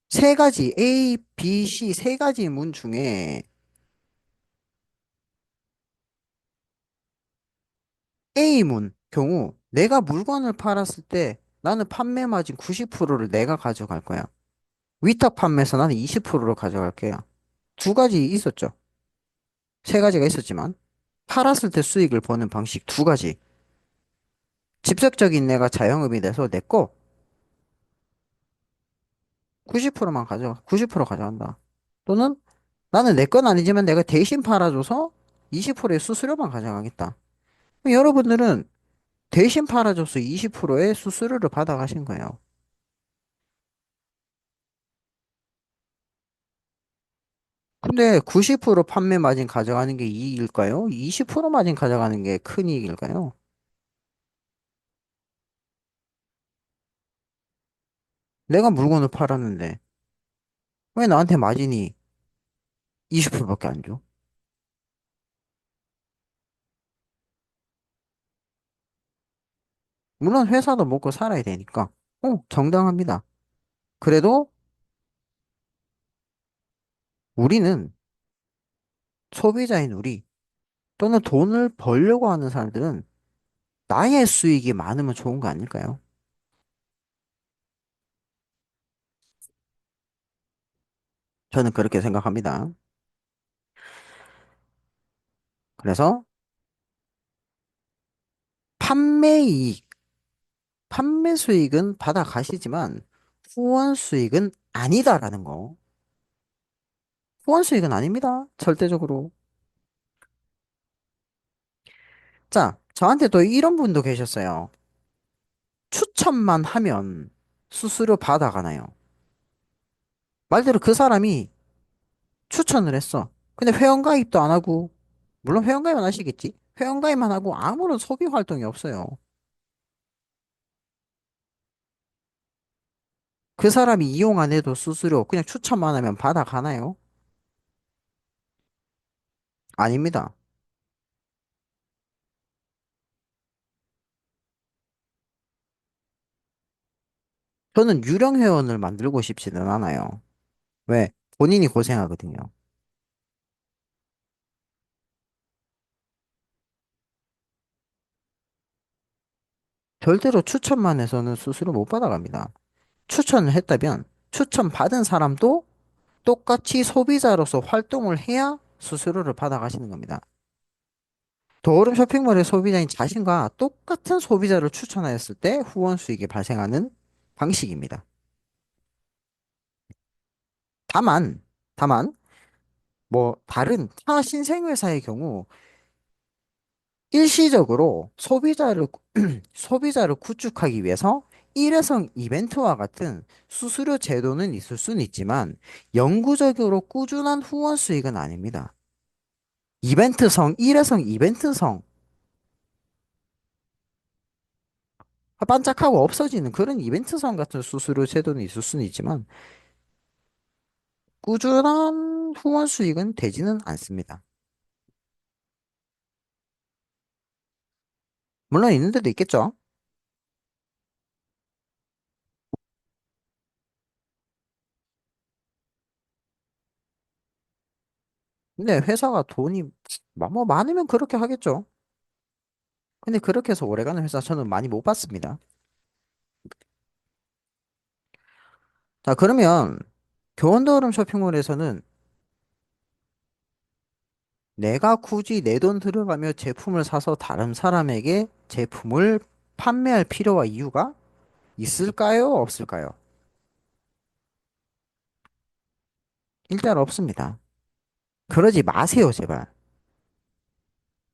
세 가지 A, B, C 세 가지 문 중에 A문 경우 내가 물건을 팔았을 때 나는 판매 마진 90%를 내가 가져갈 거야. 위탁 판매에서 나는 20%를 가져갈게요. 두 가지 있었죠. 세 가지가 있었지만 팔았을 때 수익을 버는 방식 두 가지. 직접적인 내가 자영업이 돼서 내 거 90%만 가져가, 90% 가져간다. 또는 나는 내 건 아니지만 내가 대신 팔아줘서 20%의 수수료만 가져가겠다. 그럼 여러분들은 대신 팔아줘서 20%의 수수료를 받아가신 거예요. 근데 90% 판매 마진 가져가는 게 이익일까요? 20% 마진 가져가는 게 큰 이익일까요? 내가 물건을 팔았는데 왜 나한테 마진이 20%밖에 안 줘? 물론 회사도 먹고 살아야 되니까. 정당합니다. 그래도 우리는 소비자인 우리 또는 돈을 벌려고 하는 사람들은 나의 수익이 많으면 좋은 거 아닐까요? 저는 그렇게 생각합니다. 그래서 판매 이익, 판매 수익은 받아가시지만 후원 수익은 아니다라는 거. 후원 수익은 아닙니다. 절대적으로. 자, 저한테 또 이런 분도 계셨어요. 추천만 하면 수수료 받아가나요? 말대로 그 사람이 추천을 했어. 근데 회원가입도 안 하고, 물론 회원가입은 하시겠지? 회원가입만 하고 아무런 소비 활동이 없어요. 그 사람이 이용 안 해도 수수료 그냥 추천만 하면 받아가나요? 아닙니다. 저는 유령 회원을 만들고 싶지는 않아요. 왜? 본인이 고생하거든요. 절대로 추천만 해서는 수수료 못 받아갑니다. 추천을 했다면 추천 받은 사람도 똑같이 소비자로서 활동을 해야 수수료를 받아가시는 겁니다. 도어름 쇼핑몰의 소비자인 자신과 똑같은 소비자를 추천하였을 때 후원 수익이 발생하는 방식입니다. 다만, 다만, 뭐, 다른 타 신생회사의 경우, 일시적으로 소비자를 구축하기 위해서 일회성 이벤트와 같은 수수료 제도는 있을 수는 있지만, 영구적으로 꾸준한 후원 수익은 아닙니다. 일회성 이벤트성, 반짝하고 없어지는 그런 이벤트성 같은 수수료 제도는 있을 수는 있지만, 꾸준한 후원 수익은 되지는 않습니다. 물론 있는 데도 있겠죠. 근데 회사가 돈이 뭐 많으면 그렇게 하겠죠. 근데 그렇게 해서 오래가는 회사 저는 많이 못 봤습니다. 자, 그러면 교원더름 쇼핑몰에서는 내가 굳이 내 돈 들여가며 제품을 사서 다른 사람에게 제품을 판매할 필요와 이유가 있을까요? 없을까요? 일단 없습니다. 그러지 마세요, 제발.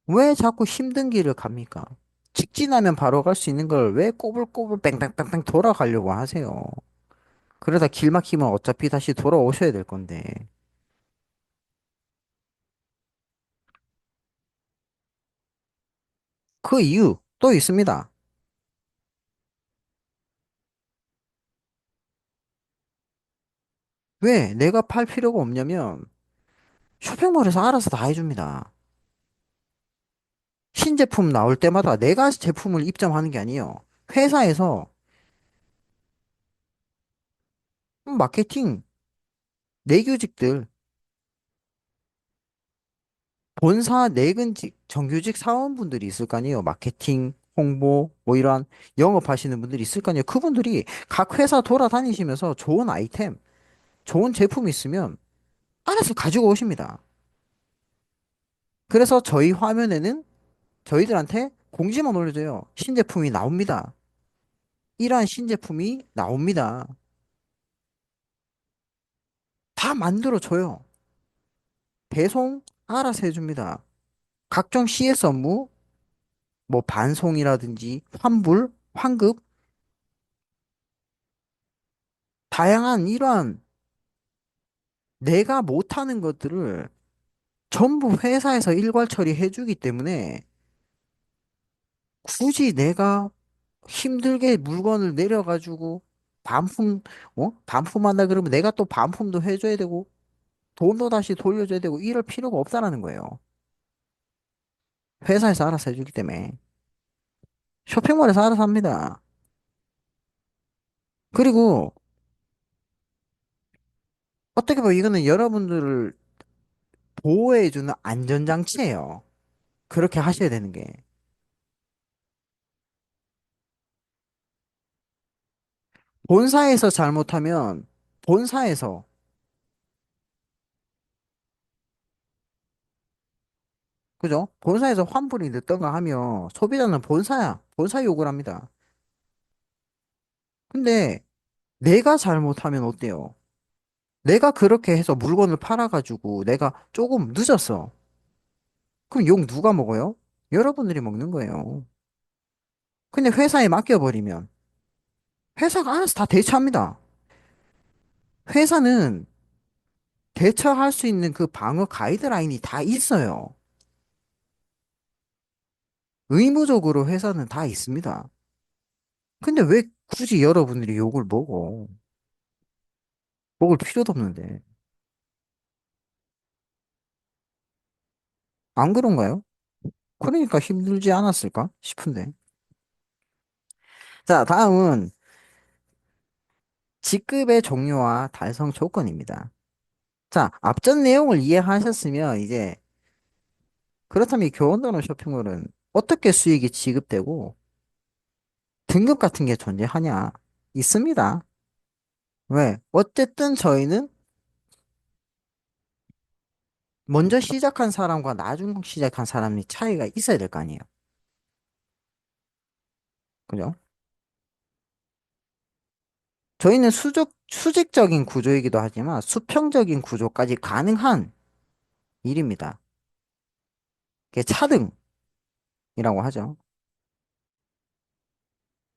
왜 자꾸 힘든 길을 갑니까? 직진하면 바로 갈 수 있는 걸 왜 꼬불꼬불 뺑뺑뺑뺑 돌아가려고 하세요? 그러다 길 막히면 어차피 다시 돌아오셔야 될 건데. 그 이유 또 있습니다. 왜 내가 팔 필요가 없냐면 쇼핑몰에서 알아서 다 해줍니다. 신제품 나올 때마다 내가 제품을 입점하는 게 아니에요. 회사에서 마케팅 내규직들 본사 내근직 정규직 사원분들이 있을 거 아니에요. 마케팅, 홍보, 뭐 이런 영업하시는 분들이 있을 거 아니에요. 그분들이 각 회사 돌아다니시면서 좋은 아이템, 좋은 제품 있으면 알아서 가지고 오십니다. 그래서 저희 화면에는 저희들한테 공지만 올려줘요. 신제품이 나옵니다. 이러한 신제품이 나옵니다. 다 만들어줘요. 배송 알아서 해줍니다. 각종 CS 업무, 뭐 반송이라든지 환불, 환급, 다양한 이러한 내가 못하는 것들을 전부 회사에서 일괄 처리해주기 때문에 굳이 내가 힘들게 물건을 내려가지고 반품, 반품한다 그러면 내가 또 반품도 해줘야 되고 돈도 다시 돌려줘야 되고 이럴 필요가 없다라는 거예요. 회사에서 알아서 해주기 때문에. 쇼핑몰에서 알아서 합니다. 그리고 어떻게 보면 이거는 여러분들을 보호해주는 안전장치예요. 그렇게 하셔야 되는 게. 본사에서 잘못하면 본사에서 그죠? 본사에서 환불이 늦던가 하면 소비자는 본사 욕을 합니다. 근데 내가 잘못하면 어때요? 내가 그렇게 해서 물건을 팔아가지고 내가 조금 늦었어. 그럼 욕 누가 먹어요? 여러분들이 먹는 거예요. 근데 회사에 맡겨버리면 회사가 알아서 다 대처합니다. 회사는 대처할 수 있는 그 방어 가이드라인이 다 있어요. 의무적으로 회사는 다 있습니다. 근데 왜 굳이 여러분들이 욕을 먹어? 먹을 필요도 없는데. 안 그런가요? 그러니까 힘들지 않았을까 싶은데. 자, 다음은 직급의 종류와 달성 조건입니다. 자, 앞전 내용을 이해하셨으면 이제 그렇다면 이 교원단원 쇼핑몰은 어떻게 수익이 지급되고 등급 같은 게 존재하냐? 있습니다. 왜? 어쨌든 저희는 먼저 시작한 사람과 나중 시작한 사람이 차이가 있어야 될 거 아니에요. 그죠? 저희는 수직적인 구조이기도 하지만 수평적인 구조까지 가능한 일입니다. 그게 차등이라고 하죠.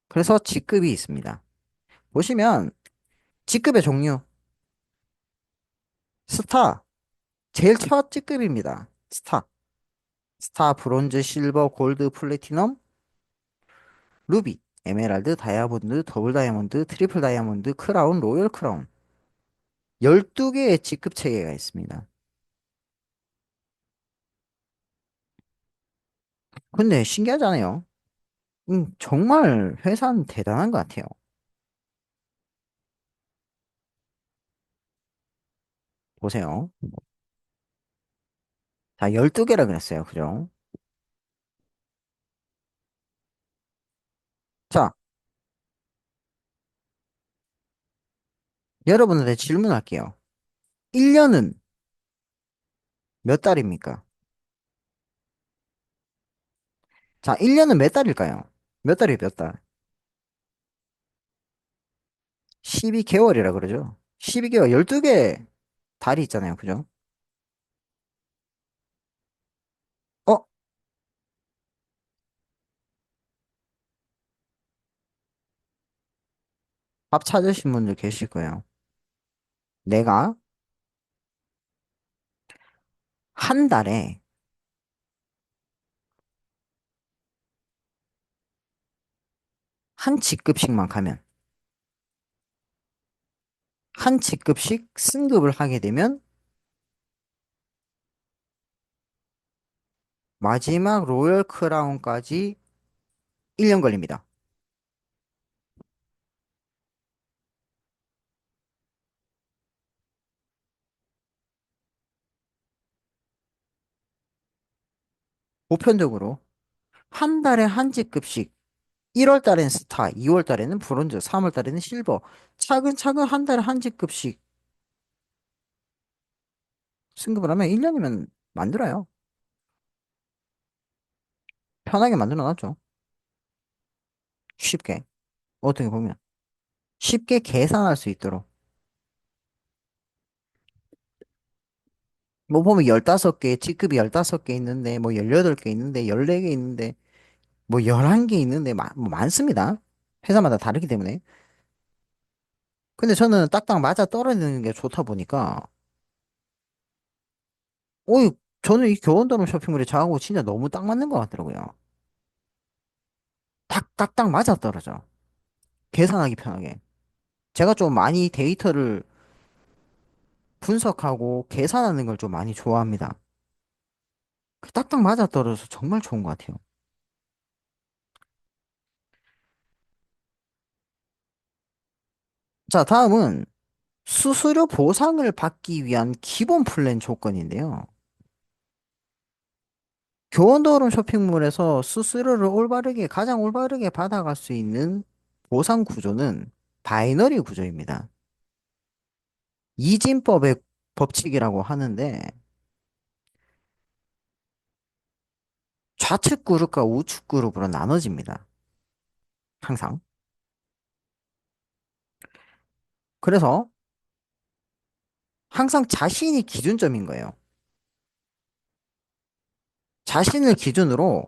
그래서 직급이 있습니다. 보시면 직급의 종류, 스타, 제일 첫 직급입니다. 스타. 스타, 브론즈, 실버, 골드, 플래티넘, 루비, 에메랄드, 다이아몬드, 더블 다이아몬드, 트리플 다이아몬드, 크라운, 로열 크라운. 12개의 직급 체계가 있습니다. 근데 신기하잖아요. 정말 회사는 대단한 것 같아요. 보세요. 자, 12개라 그랬어요. 그죠? 자, 여러분한테 질문할게요. 1년은 몇 달입니까? 자, 1년은 몇 달일까요? 몇 달이 몇 달? 12개월이라 그러죠. 12개월, 12개 달이 있잖아요. 그죠? 어? 밥 찾으신 분들 계실 거예요. 내가 한 달에 한 직급씩만 가면, 한 직급씩 승급을 하게 되면 마지막 로열 크라운까지 1년 걸립니다. 보편적으로 한 달에 한 직급씩 1월 달엔 스타, 2월 달에는 브론즈, 3월 달에는 실버. 차근차근 한 달에 한 직급씩 승급을 하면 1년이면 만들어요. 편하게 만들어 놨죠. 쉽게. 어떻게 보면. 쉽게 계산할 수 있도록. 뭐 보면 15개, 직급이 15개 있는데, 뭐 18개 있는데, 14개 있는데, 뭐 11개 있는데, 뭐 많습니다. 회사마다 다르기 때문에. 근데 저는 딱딱 맞아 떨어지는 게 좋다 보니까, 어이, 저는 이 교원더럼 쇼핑몰이 저하고 진짜 너무 딱 맞는 것 같더라고요. 딱딱딱 맞아 떨어져. 계산하기 편하게. 제가 좀 많이 데이터를 분석하고 계산하는 걸 좀 많이 좋아합니다. 그 딱딱 맞아 떨어져서 정말 좋은 것 같아요. 자, 다음은 수수료 보상을 받기 위한 기본 플랜 조건인데요. 교원도론 쇼핑몰에서 수수료를 가장 올바르게 받아갈 수 있는 보상 구조는 바이너리 구조입니다. 이진법의 법칙이라고 하는데 좌측 그룹과 우측 그룹으로 나눠집니다. 항상. 그래서 항상 자신이 기준점인 거예요. 자신을 기준으로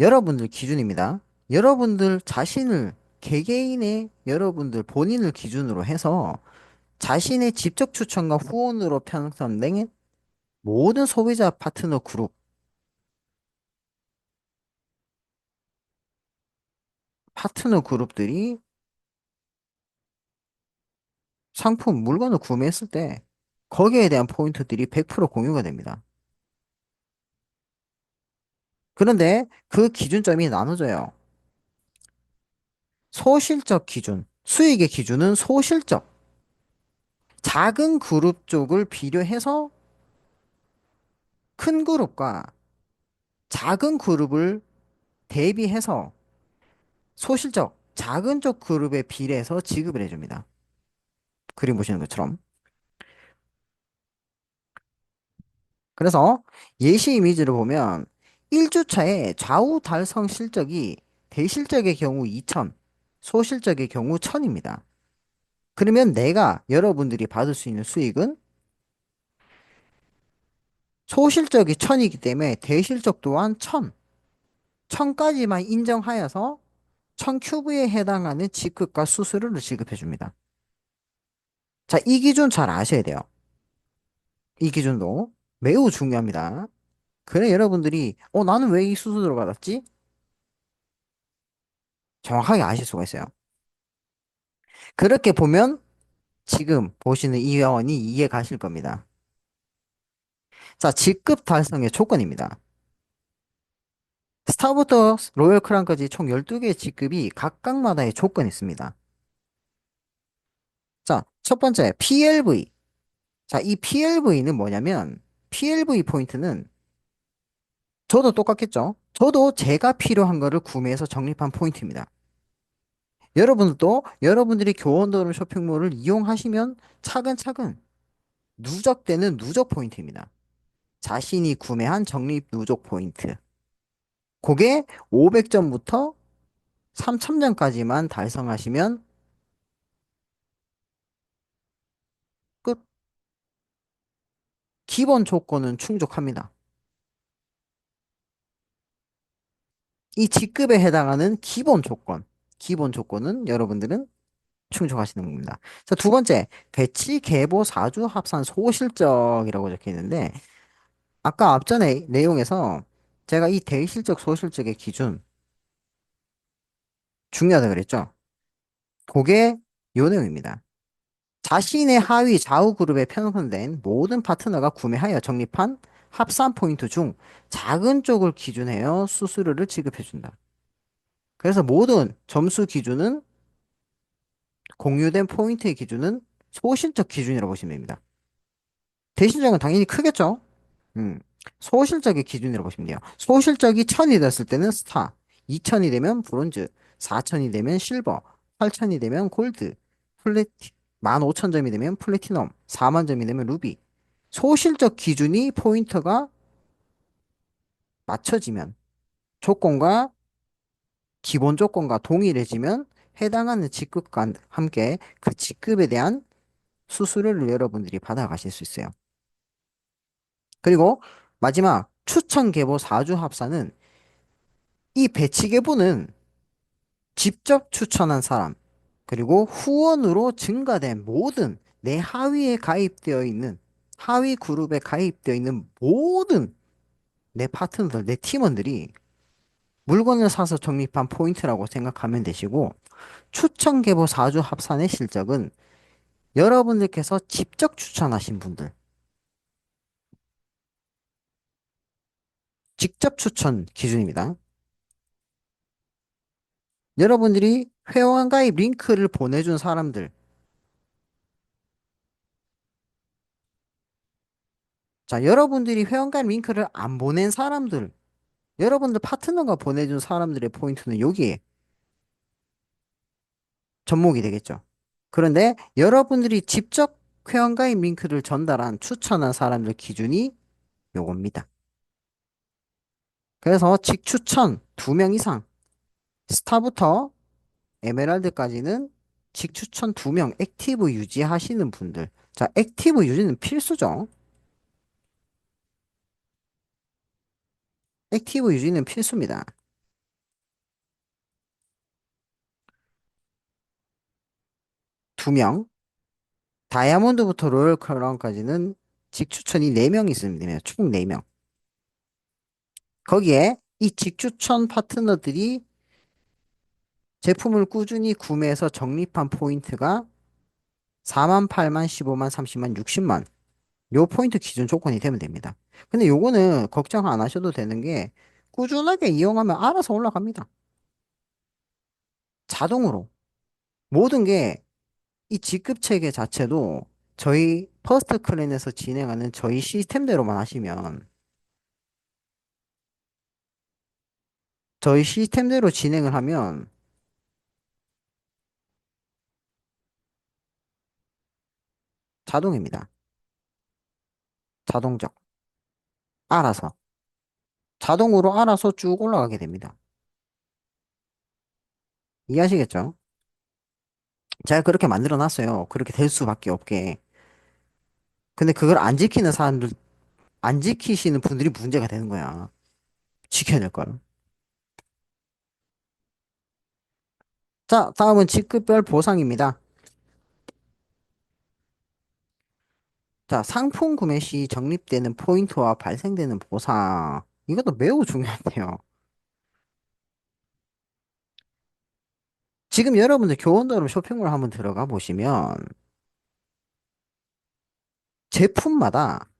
여러분들 기준입니다. 여러분들 자신을 개개인의 여러분들 본인을 기준으로 해서 자신의 직접 추천과 후원으로 편성된 모든 소비자 파트너 그룹, 파트너 그룹들이 상품, 물건을 구매했을 때 거기에 대한 포인트들이 100% 공유가 됩니다. 그런데 그 기준점이 나눠져요. 소실적 기준, 수익의 기준은 소실적. 작은 그룹 쪽을 비교해서 큰 그룹과 작은 그룹을 대비해서 소실적, 작은 쪽 그룹에 비례해서 지급을 해줍니다. 그림 보시는 것처럼. 그래서 예시 이미지를 보면 1주차에 좌우 달성 실적이 대실적의 경우 2000, 소실적의 경우 1000입니다. 그러면 내가 여러분들이 받을 수 있는 수익은 소실적이 1000이기 때문에 대실적 또한 1000, 1000까지만 인정하여서 1000큐브에 해당하는 지급과 수수료를 지급해 줍니다. 자, 이 기준 잘 아셔야 돼요. 이 기준도 매우 중요합니다. 그래 여러분들이 나는 왜 이 수수료를 받았지? 정확하게 아실 수가 있어요. 그렇게 보면 지금 보시는 이 회원이 이해 가실 겁니다. 자, 직급 달성의 조건입니다. 스타부터 로열 크라운까지 총 12개의 직급이 각각마다의 조건이 있습니다. 자, 첫 번째, PLV. 자, 이 PLV는 뭐냐면, PLV 포인트는 저도 똑같겠죠? 저도 제가 필요한 거를 구매해서 적립한 포인트입니다. 여러분들도 여러분들이 교원도로 쇼핑몰을 이용하시면 차근차근 누적되는 누적 포인트입니다. 자신이 구매한 적립 누적 포인트. 그게 500점부터 3000점까지만 달성하시면 끝. 기본 조건은 충족합니다. 이 직급에 해당하는 기본 조건은 여러분들은 충족하시는 겁니다. 자, 두 번째, 배치, 계보, 사주, 합산, 소실적이라고 적혀 있는데, 아까 앞전에 내용에서 제가 이 대실적, 소실적의 기준 중요하다 그랬죠? 그게 요 내용입니다. 자신의 하위 좌우 그룹에 편성된 모든 파트너가 구매하여 적립한 합산 포인트 중 작은 쪽을 기준하여 수수료를 지급해준다. 그래서 모든 점수 기준은 공유된 포인트의 기준은 소실적 기준이라고 보시면 됩니다. 대실적은 당연히 크겠죠? 음. 소실적의 기준이라고 보시면 돼요. 소실적이 1000이 됐을 때는 스타, 2000이 되면 브론즈, 4000이 되면 실버, 8000이 되면 골드, 플래티, 15000점이 되면 플래티넘, 4만점이 되면 루비. 소실적 기준이 포인터가 맞춰지면 조건과 기본 조건과 동일해지면 해당하는 직급과 함께 그 직급에 대한 수수료를 여러분들이 받아가실 수 있어요. 그리고 마지막 추천 계보 4주 합사는 이 배치 계보는 직접 추천한 사람 그리고 후원으로 증가된 모든 내 하위에 가입되어 있는 하위 그룹에 가입되어 있는 모든 내 파트너들, 내 팀원들이 물건을 사서 적립한 포인트라고 생각하면 되시고 추천 계보 4주 합산의 실적은 여러분들께서 직접 추천하신 분들, 직접 추천 기준입니다. 여러분들이 회원가입 링크를 보내준 사람들, 자, 여러분들이 회원가입 링크를 안 보낸 사람들, 여러분들 파트너가 보내준 사람들의 포인트는 여기에 접목이 되겠죠. 그런데 여러분들이 직접 회원가입 링크를 전달한 추천한 사람들 기준이 요겁니다. 그래서 직추천 2명 이상, 스타부터 에메랄드까지는 직추천 2명 액티브 유지하시는 분들. 자, 액티브 유지는 필수죠. 액티브 유지는 필수입니다. 2명. 다이아몬드부터 로열 크라운까지는 직추천이 4명 있습니다. 총 4명. 거기에 이 직추천 파트너들이 제품을 꾸준히 구매해서 적립한 포인트가 4만, 8만, 15만, 30만, 60만. 요 포인트 기준 조건이 되면 됩니다. 근데 요거는 걱정 안 하셔도 되는 게 꾸준하게 이용하면 알아서 올라갑니다. 자동으로. 모든 게 이 직급 체계 자체도 저희 퍼스트 클랜에서 진행하는 저희 시스템대로만 하시면 저희 시스템대로 진행을 하면 자동입니다. 자동적. 알아서. 자동으로 알아서 쭉 올라가게 됩니다. 이해하시겠죠? 제가 그렇게 만들어 놨어요. 그렇게 될 수밖에 없게. 근데 그걸 안 지키는 사람들, 안 지키시는 분들이 문제가 되는 거야. 지켜야 될 걸. 자, 다음은 직급별 보상입니다. 자, 상품 구매 시 적립되는 포인트와 발생되는 보상. 이것도 매우 중요한데요. 지금 여러분들 교원더럼 쇼핑몰 한번 들어가 보시면 제품마다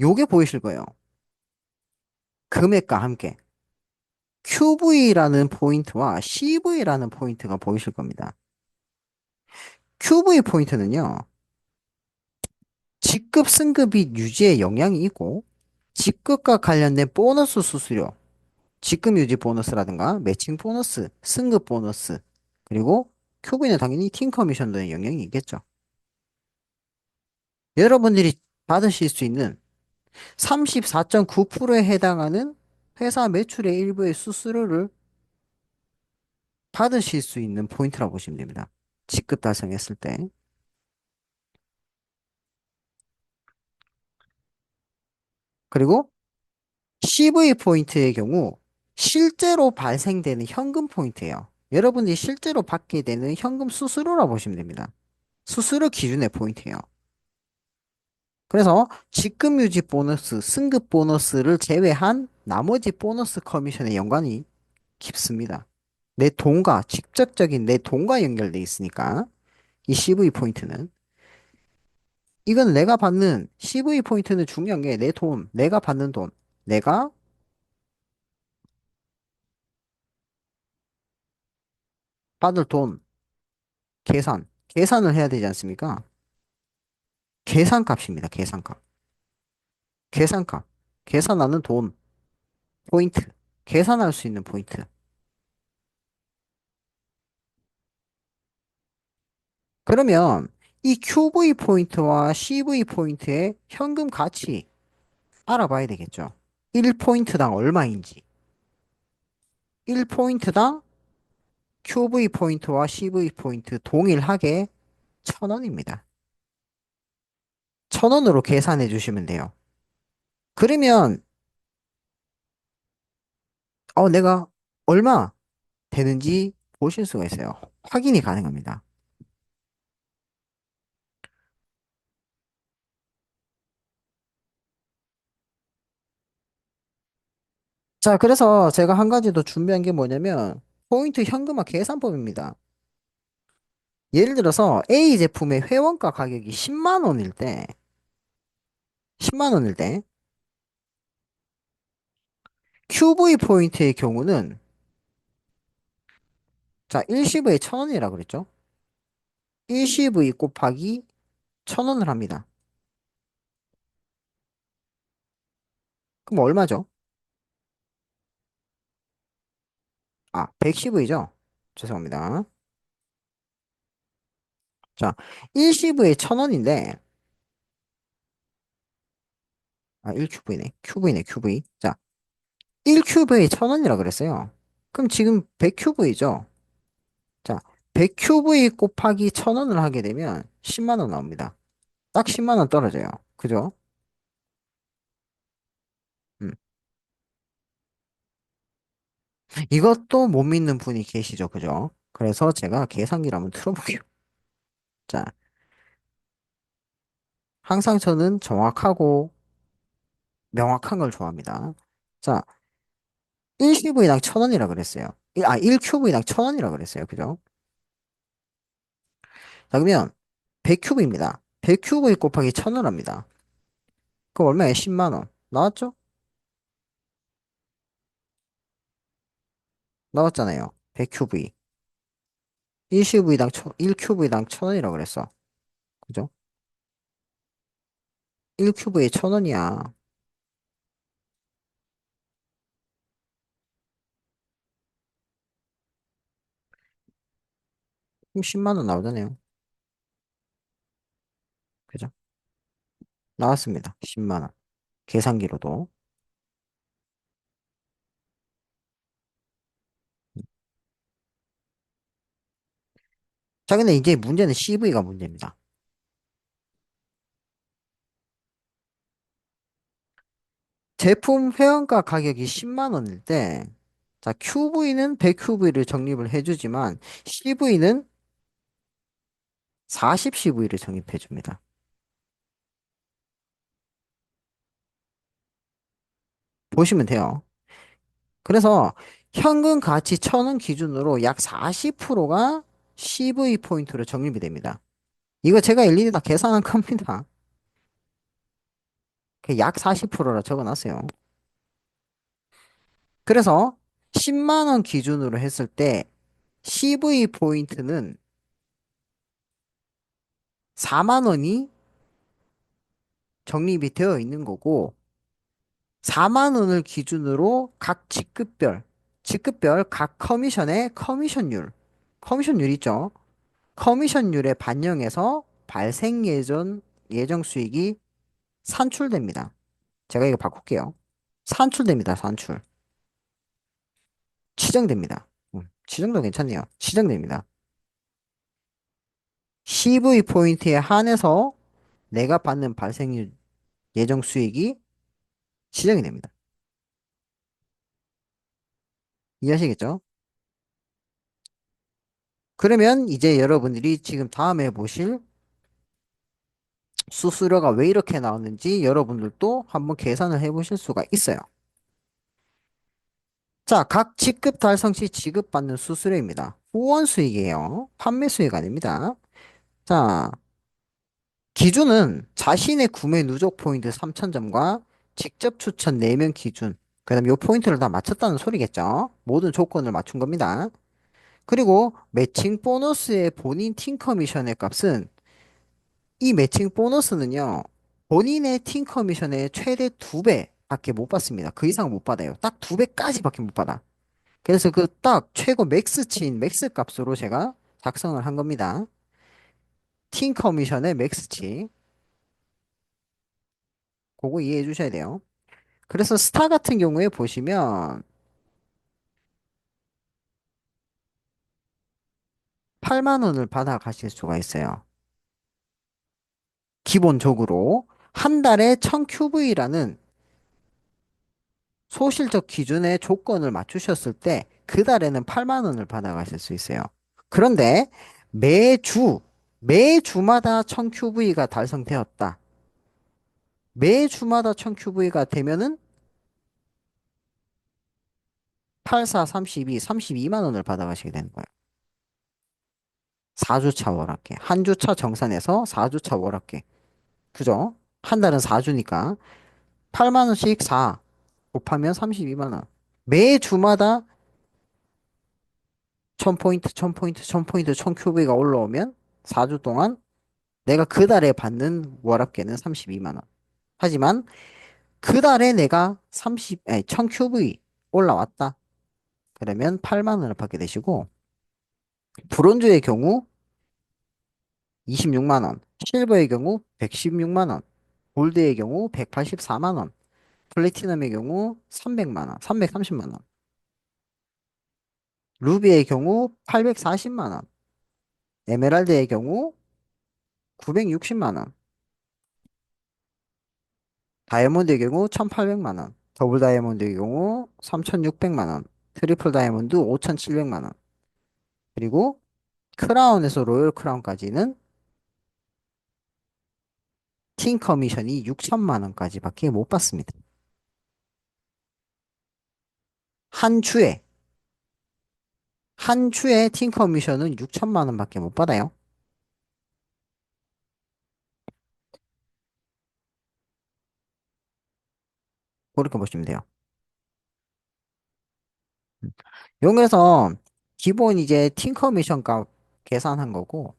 요게 보이실 거예요. 금액과 함께. QV라는 포인트와 CV라는 포인트가 보이실 겁니다. QV 포인트는요, 직급 승급 및 유지에 영향이 있고, 직급과 관련된 보너스 수수료, 직급 유지 보너스라든가 매칭 보너스, 승급 보너스, 그리고 QV는 당연히 팀 커미션 등의 영향이 있겠죠. 여러분들이 받으실 수 있는 34.9%에 해당하는 회사 매출의 일부의 수수료를 받으실 수 있는 포인트라고 보시면 됩니다. 직급 달성했을 때. 그리고 CV 포인트의 경우 실제로 발생되는 현금 포인트예요. 여러분이 실제로 받게 되는 현금 수수료라고 보시면 됩니다. 수수료 기준의 포인트예요. 그래서 직급 유지 보너스, 승급 보너스를 제외한 나머지 보너스 커미션의 연관이 깊습니다. 내 돈과 직접적인 내 돈과 연결돼 있으니까 이 CV 포인트는 이건 내가 받는 CV 포인트는 중요한 게 내 돈, 내가 받는 돈, 내가 받을 돈 계산을 해야 되지 않습니까? 계산값입니다. 계산값. 계산값. 계산하는 돈, 포인트. 계산할 수 있는 포인트. 그러면 이 QV 포인트와 CV 포인트의 현금 가치 알아봐야 되겠죠. 1포인트당 얼마인지. 1포인트당 QV 포인트와 CV 포인트 동일하게 1,000원입니다. 1,000원으로 계산해 주시면 돼요. 그러면, 내가 얼마 되는지 보실 수가 있어요. 확인이 가능합니다. 자, 그래서 제가 한 가지 더 준비한 게 뭐냐면, 포인트 현금화 계산법입니다. 예를 들어서 A 제품의 회원가 가격이 10만 원일 때, 10만 원일 때, QV 포인트의 경우는, 자, 1CV에 1,000원이라 그랬죠? 1CV 곱하기 1,000원을 합니다. 그럼 얼마죠? 아, 110V죠? 죄송합니다. 자, 1CV에 1,000원인데, 1QV네. QV네, QV. 자, 1QV에 1,000원이라 그랬어요. 그럼 지금 100QV죠? 자, 100QV 곱하기 1,000원을 하게 되면 10만 원 나옵니다. 딱 10만 원 떨어져요. 그죠? 음. 이것도 못 믿는 분이 계시죠. 그죠? 그래서 제가 계산기를 한번 틀어볼게요. 자, 항상 저는 정확하고 명확한 걸 좋아합니다. 자, 1CV당 1,000원이라 그랬어요. 1큐브당 1,000원이라 그랬어요. 그죠? 자, 그러면 100큐브입니다. 100큐브 곱하기 1,000원 합니다. 그럼 얼마에 10만 원. 나왔죠? 나왔잖아요. 100큐브. 1CV당 1큐브당 1,000원이라고 그랬어. 그죠? 1큐브에 1,000원이야. 그럼 10만 원 나오잖아요. 그죠? 나왔습니다. 10만 원. 계산기로도. 자, 근데 이제 문제는 CV가 문제입니다. 제품 회원가 가격이 10만 원일 때, 자, QV는 100QV를 적립을 해주지만, CV는 40CV를 적립해줍니다. 보시면 돼요. 그래서 현금 가치 1,000원 기준으로 약 40%가 CV 포인트로 적립이 됩니다. 이거 제가 일일이 다 계산한 겁니다. 약 40%라 적어놨어요. 그래서 10만 원 기준으로 했을 때 CV 포인트는 4만 원이 적립이 되어 있는 거고 4만 원을 기준으로 각 직급별 각 커미션의 커미션율 있죠? 커미션율에 반영해서 발생 예정 수익이 산출됩니다. 제가 이거 바꿀게요. 산출됩니다. 산출. 치정됩니다. 치정도 괜찮네요. 치정됩니다. CV 포인트에 한해서 내가 받는 발생 예정 수익이 시정이 됩니다. 이해하시겠죠? 그러면 이제 여러분들이 지금 다음에 보실 수수료가 왜 이렇게 나오는지 여러분들도 한번 계산을 해 보실 수가 있어요. 자, 각 직급 달성 시 지급받는 수수료입니다. 후원 수익이에요. 판매 수익 아닙니다. 자, 기준은 자신의 구매 누적 포인트 3,000점과 직접 추천 4명 기준. 그 다음 요 포인트를 다 맞췄다는 소리겠죠. 모든 조건을 맞춘 겁니다. 그리고 매칭 보너스의 본인 팀 커미션의 값은 이 매칭 보너스는요. 본인의 팀 커미션의 최대 2배밖에 못 받습니다. 그 이상 못 받아요. 딱 2배까지밖에 못 받아. 그래서 그 딱 최고 맥스치인 맥스 값으로 제가 작성을 한 겁니다. 팀 커미션의 맥스치. 그거 이해해 주셔야 돼요. 그래서 스타 같은 경우에 보시면 8만 원을 받아 가실 수가 있어요. 기본적으로 한 달에 1000QV라는 소실적 기준의 조건을 맞추셨을 때 그 달에는 8만 원을 받아 가실 수 있어요. 그런데 매주 매주마다 1000QV가 달성되었다. 매주마다 1000QV가 되면은 8, 4, 32, 32만 원을 받아 가시게 되는 거예요. 4주차 월합계. 한 주차 정산해서 4주차 월합계. 그죠? 한 달은 4주니까 8만 원씩 4 곱하면 32만 원. 매주마다 1000포인트, 1000포인트, 1000포인트, 1000큐브가 올라오면 4주 동안 내가 그 달에 받는 월합계는 32만 원. 하지만 그 달에 내가 1000큐브 올라왔다. 그러면 8만 원을 받게 되시고 브론즈의 경우 26만 원, 실버의 경우 116만 원, 골드의 경우 184만 원, 플래티넘의 경우 300만 원, 330만 원, 루비의 경우 840만 원, 에메랄드의 경우 960만 원, 다이아몬드의 경우 1800만 원, 더블 다이아몬드의 경우 3600만 원, 트리플 다이아몬드 5700만 원, 그리고 크라운에서 로열 크라운까지는 팀 커미션이 6천만 원까지밖에 못 받습니다. 한 주에 한 주에 팀 커미션은 6천만 원밖에 못 받아요. 그렇게 보시면 돼요. 여기서 기본 이제 팀 커미션 값 계산한 거고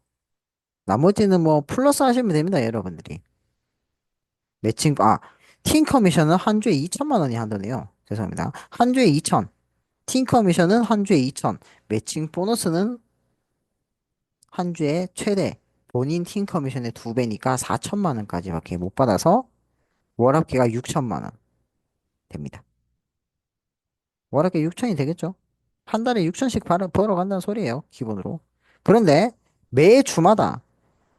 나머지는 뭐 플러스 하시면 됩니다, 여러분들이. 팀 커미션은 한 주에 2천만 원이 한다네요. 죄송합니다. 한 주에 2천. 팀 커미션은 한 주에 2천. 매칭 보너스는 한 주에 최대 본인 팀 커미션의 2배니까 4천만 원까지밖에 못 받아서 월합계가 6천만 원 됩니다. 월합계 6천이 되겠죠? 한 달에 6천씩 벌어간다는 소리예요, 기본으로. 그런데 매주마다,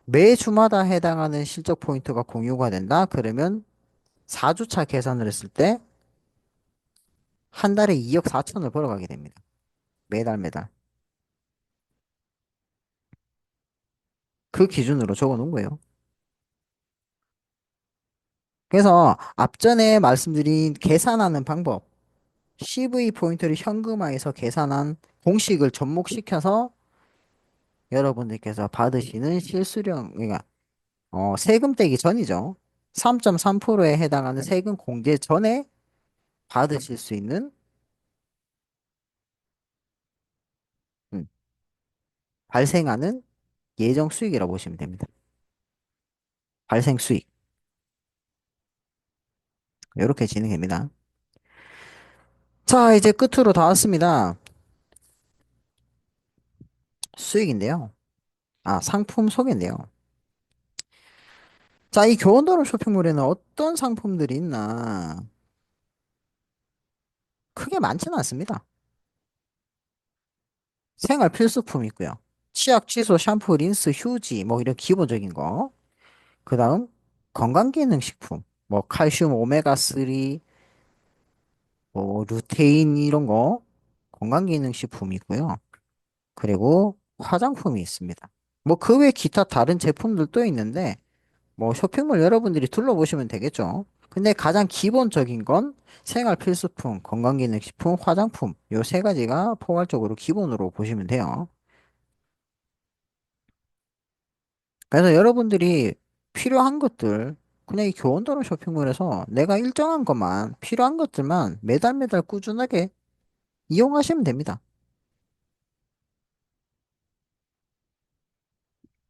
매주마다 해당하는 실적 포인트가 공유가 된다? 그러면 4주차 계산을 했을 때 한 달에 2억 4천을 벌어가게 됩니다. 매달 매달. 그 기준으로 적어 놓은 거예요. 그래서 앞전에 말씀드린 계산하는 방법, CV 포인트를 현금화해서 계산한 공식을 접목시켜서 여러분들께서 받으시는 실수령, 그러니까 세금 떼기 전이죠. 3.3%에 해당하는 세금 공제 전에 받으실 수 있는 음, 발생하는 예정 수익이라고 보시면 됩니다. 발생 수익. 이렇게 진행됩니다. 자, 이제 끝으로 다 왔습니다. 수익인데요. 아, 상품 소개인데요. 자, 이 교원도로 쇼핑몰에는 어떤 상품들이 있나? 크게 많지는 않습니다. 생활 필수품 있고요. 치약, 칫솔, 샴푸, 린스, 휴지, 뭐 이런 기본적인 거. 그 다음, 건강기능식품. 뭐 칼슘, 오메가3, 뭐 루테인 이런 거. 건강기능식품이 있고요. 그리고 화장품이 있습니다. 뭐 그 외 기타 다른 제품들도 있는데 뭐 쇼핑몰 여러분들이 둘러보시면 되겠죠. 근데 가장 기본적인 건 생활 필수품, 건강기능식품, 화장품 요 세 가지가 포괄적으로 기본으로 보시면 돼요. 그래서 여러분들이 필요한 것들 그냥 이 교원도로 쇼핑몰에서 내가 일정한 것만 필요한 것들만 매달 매달 꾸준하게 이용하시면 됩니다.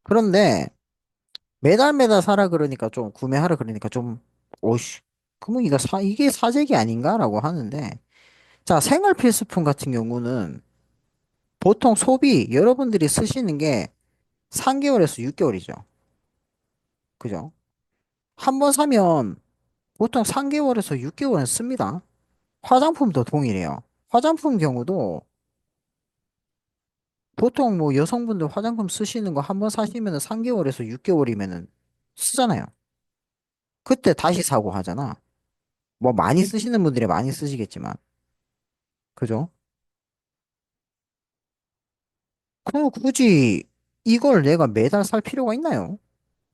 그런데 매달 매달 사라 그러니까 좀 구매하라 그러니까 좀 오씨 그러면 이게 사재기 아닌가라고 하는데 자 생활 필수품 같은 경우는 보통 소비 여러분들이 쓰시는 게 3개월에서 6개월이죠. 그죠? 한 번 사면 보통 3개월에서 6개월은 씁니다. 화장품도 동일해요. 화장품 경우도 보통 뭐 여성분들 화장품 쓰시는 거 한 번 사시면은 3개월에서 6개월이면은 쓰잖아요. 그때 다시 사고 하잖아. 뭐 많이 쓰시는 분들이 많이 쓰시겠지만. 그죠? 그 굳이 이걸 내가 매달 살 필요가 있나요?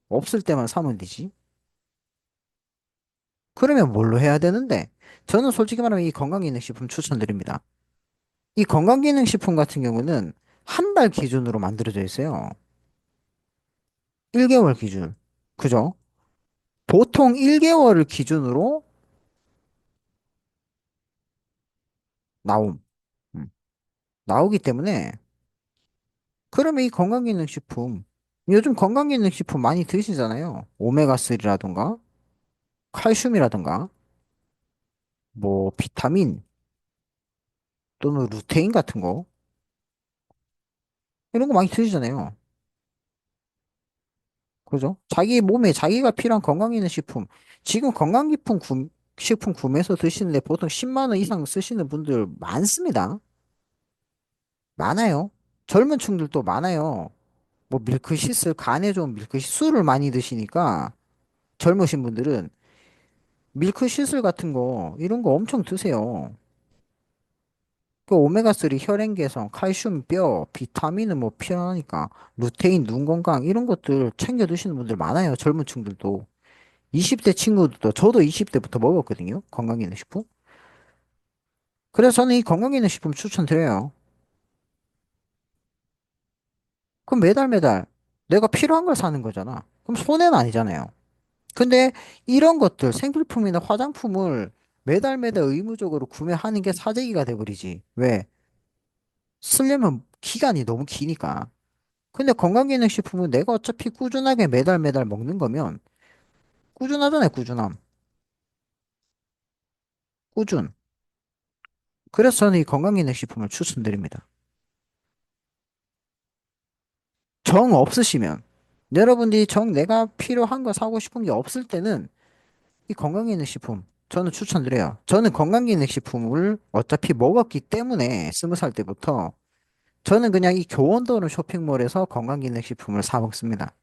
없을 때만 사면 되지. 그러면 뭘로 해야 되는데? 저는 솔직히 말하면 이 건강기능식품 추천드립니다. 이 건강기능식품 같은 경우는 한 달 기준으로 만들어져 있어요. 1개월 기준. 그죠? 보통 1개월을 기준으로 나옴. 음, 나오기 때문에 그러면 이 건강기능식품 요즘 건강기능식품 많이 드시잖아요. 오메가3라든가 칼슘이라든가 뭐 비타민 또는 루테인 같은 거 이런 거 많이 드시잖아요. 그죠? 자기 몸에 자기가 필요한 건강기능식품 지금 식품 구매해서 드시는데 보통 10만 원 이상 쓰시는 분들 많습니다. 많아요. 젊은 층들도 많아요. 뭐 밀크시슬 간에 좋은 밀크시슬을 많이 드시니까 젊으신 분들은 밀크시슬 같은 거 이런 거 엄청 드세요. 그 오메가3 혈행 개선, 칼슘 뼈, 비타민은 뭐 필요하니까 루테인 눈 건강 이런 것들 챙겨 드시는 분들 많아요. 젊은 층들도. 20대 친구들도 저도 20대부터 먹었거든요. 건강기능식품. 그래서 저는 이 건강기능식품 추천드려요. 그럼 매달 매달 내가 필요한 걸 사는 거잖아. 그럼 손해는 아니잖아요. 근데 이런 것들 생필품이나 화장품을 매달 매달 의무적으로 구매하는 게 사재기가 돼버리지. 왜? 쓰려면 기간이 너무 기니까. 근데 건강기능식품은 내가 어차피 꾸준하게 매달 매달 먹는 거면 꾸준하잖아요, 꾸준함. 꾸준. 그래서 저는 이 건강기능식품을 추천드립니다. 정 없으시면, 여러분들이 정 내가 필요한 거 사고 싶은 게 없을 때는 이 건강기능식품 저는 추천드려요. 저는 건강기능식품을 어차피 먹었기 때문에 20살 때부터 저는 그냥 이 교원도는 쇼핑몰에서 건강기능식품을 사 먹습니다.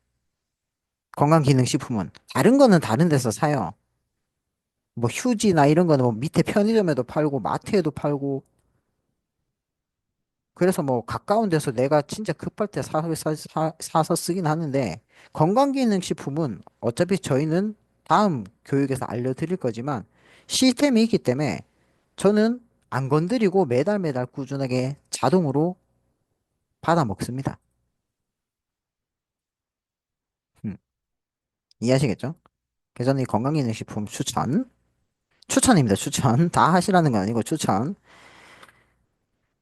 건강기능식품은. 다른 거는 다른 데서 사요. 뭐 휴지나 이런 거는 뭐 밑에 편의점에도 팔고 마트에도 팔고 그래서 뭐 가까운 데서 내가 진짜 급할 때 사서 쓰긴 하는데 건강기능식품은 어차피 저희는 다음 교육에서 알려드릴 거지만 시스템이 있기 때문에 저는 안 건드리고 매달 매달 꾸준하게 자동으로 받아 먹습니다. 음, 이해하시겠죠? 그래서 저는 이 건강기능식품 추천입니다. 추천. 다 하시라는 건 아니고 추천.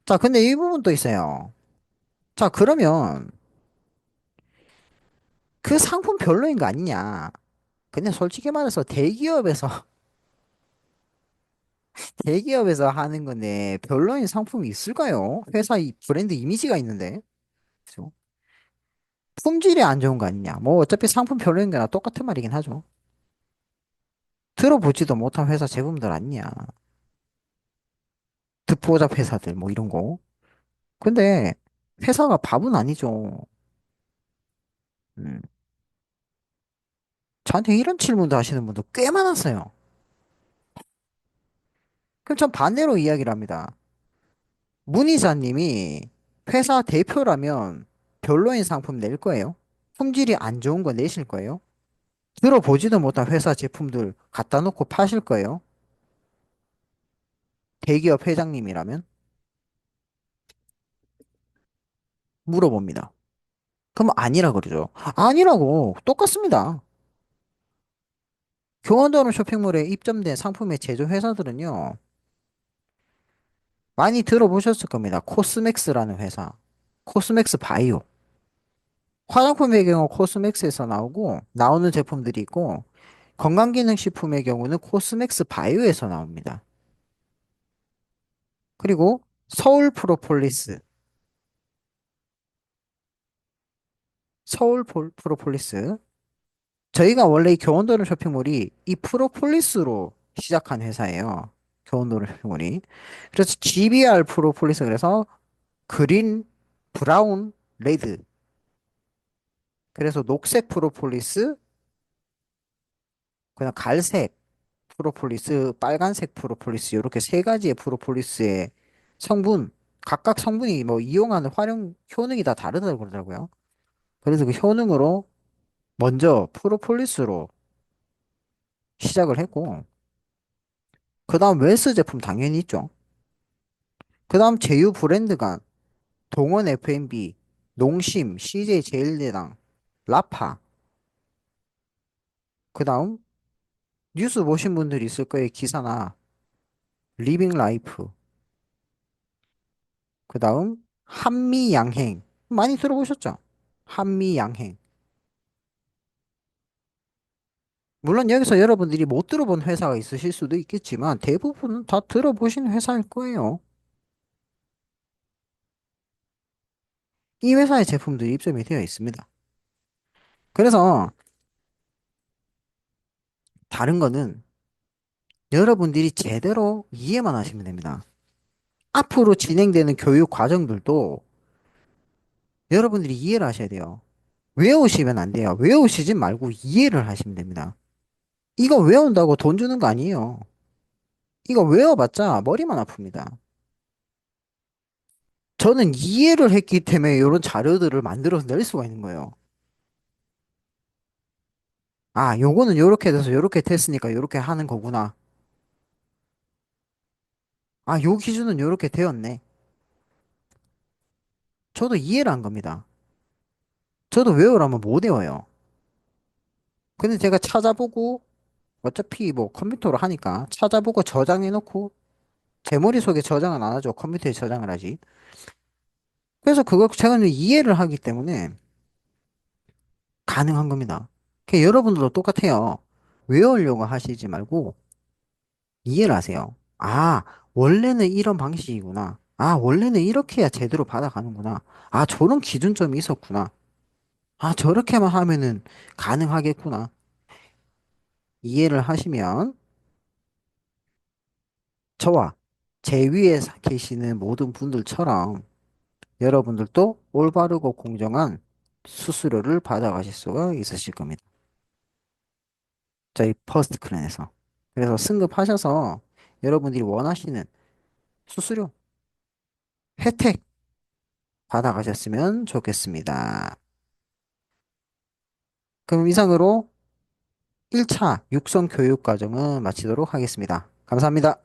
자, 근데 이 부분도 있어요. 자, 그러면 그 상품 별로인 거 아니냐? 근데 솔직히 말해서 대기업에서 하는 건데 별로인 상품이 있을까요? 회사 이 브랜드 이미지가 있는데. 그죠? 품질이 안 좋은 거 아니냐? 뭐 어차피 상품 별로인 거나 똑같은 말이긴 하죠. 들어보지도 못한 회사 제품들 아니냐? 듣보잡 회사들 뭐 이런 거. 근데 회사가 밥은 아니죠. 음. 저한테 이런 질문도 하시는 분도 꽤 많았어요. 그럼 전 반대로 이야기를 합니다. 문의자님이 회사 대표라면 별로인 상품 낼 거예요? 품질이 안 좋은 거 내실 거예요? 들어보지도 못한 회사 제품들 갖다 놓고 파실 거예요? 대기업 회장님이라면? 물어봅니다. 그럼 아니라 그러죠. 아니라고. 똑같습니다. 교환도로 쇼핑몰에 입점된 상품의 제조 회사들은요, 많이 들어보셨을 겁니다. 코스맥스라는 회사. 코스맥스 바이오. 화장품의 경우 코스맥스에서 나오는 제품들이 있고, 건강기능식품의 경우는 코스맥스 바이오에서 나옵니다. 그리고 서울 프로폴리스. 프로폴리스. 저희가 원래 이 교원도는 쇼핑몰이 이 프로폴리스로 시작한 회사예요. 교원도는 쇼핑몰이. 그래서 GBR 프로폴리스 그래서 그린, 브라운, 레드. 그래서 녹색 프로폴리스, 그냥 갈색 프로폴리스, 빨간색 프로폴리스 이렇게 세 가지의 프로폴리스의 성분, 각각 성분이 뭐 이용하는 활용 효능이 다 다르다고 그러더라고요. 그래서 그 효능으로 먼저 프로폴리스로 시작을 했고, 그 다음 웰스 제품 당연히 있죠. 그 다음 제휴 브랜드가 동원 F&B, 농심, CJ 제일제당, 라파. 그 다음 뉴스 보신 분들 있을 거예요. 기사나 리빙 라이프. 그 다음 한미양행. 많이 들어보셨죠? 한미양행. 물론 여기서 여러분들이 못 들어본 회사가 있으실 수도 있겠지만 대부분은 다 들어보신 회사일 거예요. 이 회사의 제품들이 입점이 되어 있습니다. 그래서 다른 거는 여러분들이 제대로 이해만 하시면 됩니다. 앞으로 진행되는 교육 과정들도 여러분들이 이해를 하셔야 돼요. 외우시면 안 돼요. 외우시지 말고 이해를 하시면 됩니다. 이거 외운다고 돈 주는 거 아니에요. 이거 외워봤자 머리만 아픕니다. 저는 이해를 했기 때문에 이런 자료들을 만들어서 낼 수가 있는 거예요. 아, 요거는 요렇게 돼서 요렇게 됐으니까 요렇게 하는 거구나. 아, 요 기준은 요렇게 되었네. 저도 이해를 한 겁니다. 저도 외우라면 못 외워요. 근데 제가 찾아보고 어차피 뭐 컴퓨터로 하니까 찾아보고 저장해놓고 제 머릿속에 저장은 안 하죠. 컴퓨터에 저장을 하지. 그래서 그걸 제가 이제 이해를 하기 때문에 가능한 겁니다. 여러분들도 똑같아요. 외우려고 하시지 말고 이해를 하세요. 아, 원래는 이런 방식이구나. 아, 원래는 이렇게 해야 제대로 받아가는구나. 아, 저런 기준점이 있었구나. 아, 저렇게만 하면은 가능하겠구나. 이해를 하시면 저와 제 위에 계시는 모든 분들처럼 여러분들도 올바르고 공정한 수수료를 받아가실 수가 있으실 겁니다. 저희 퍼스트 클랜에서. 그래서 승급하셔서 여러분들이 원하시는 수수료, 혜택 받아가셨으면 좋겠습니다. 그럼 이상으로 1차 육성 교육 과정은 마치도록 하겠습니다. 감사합니다.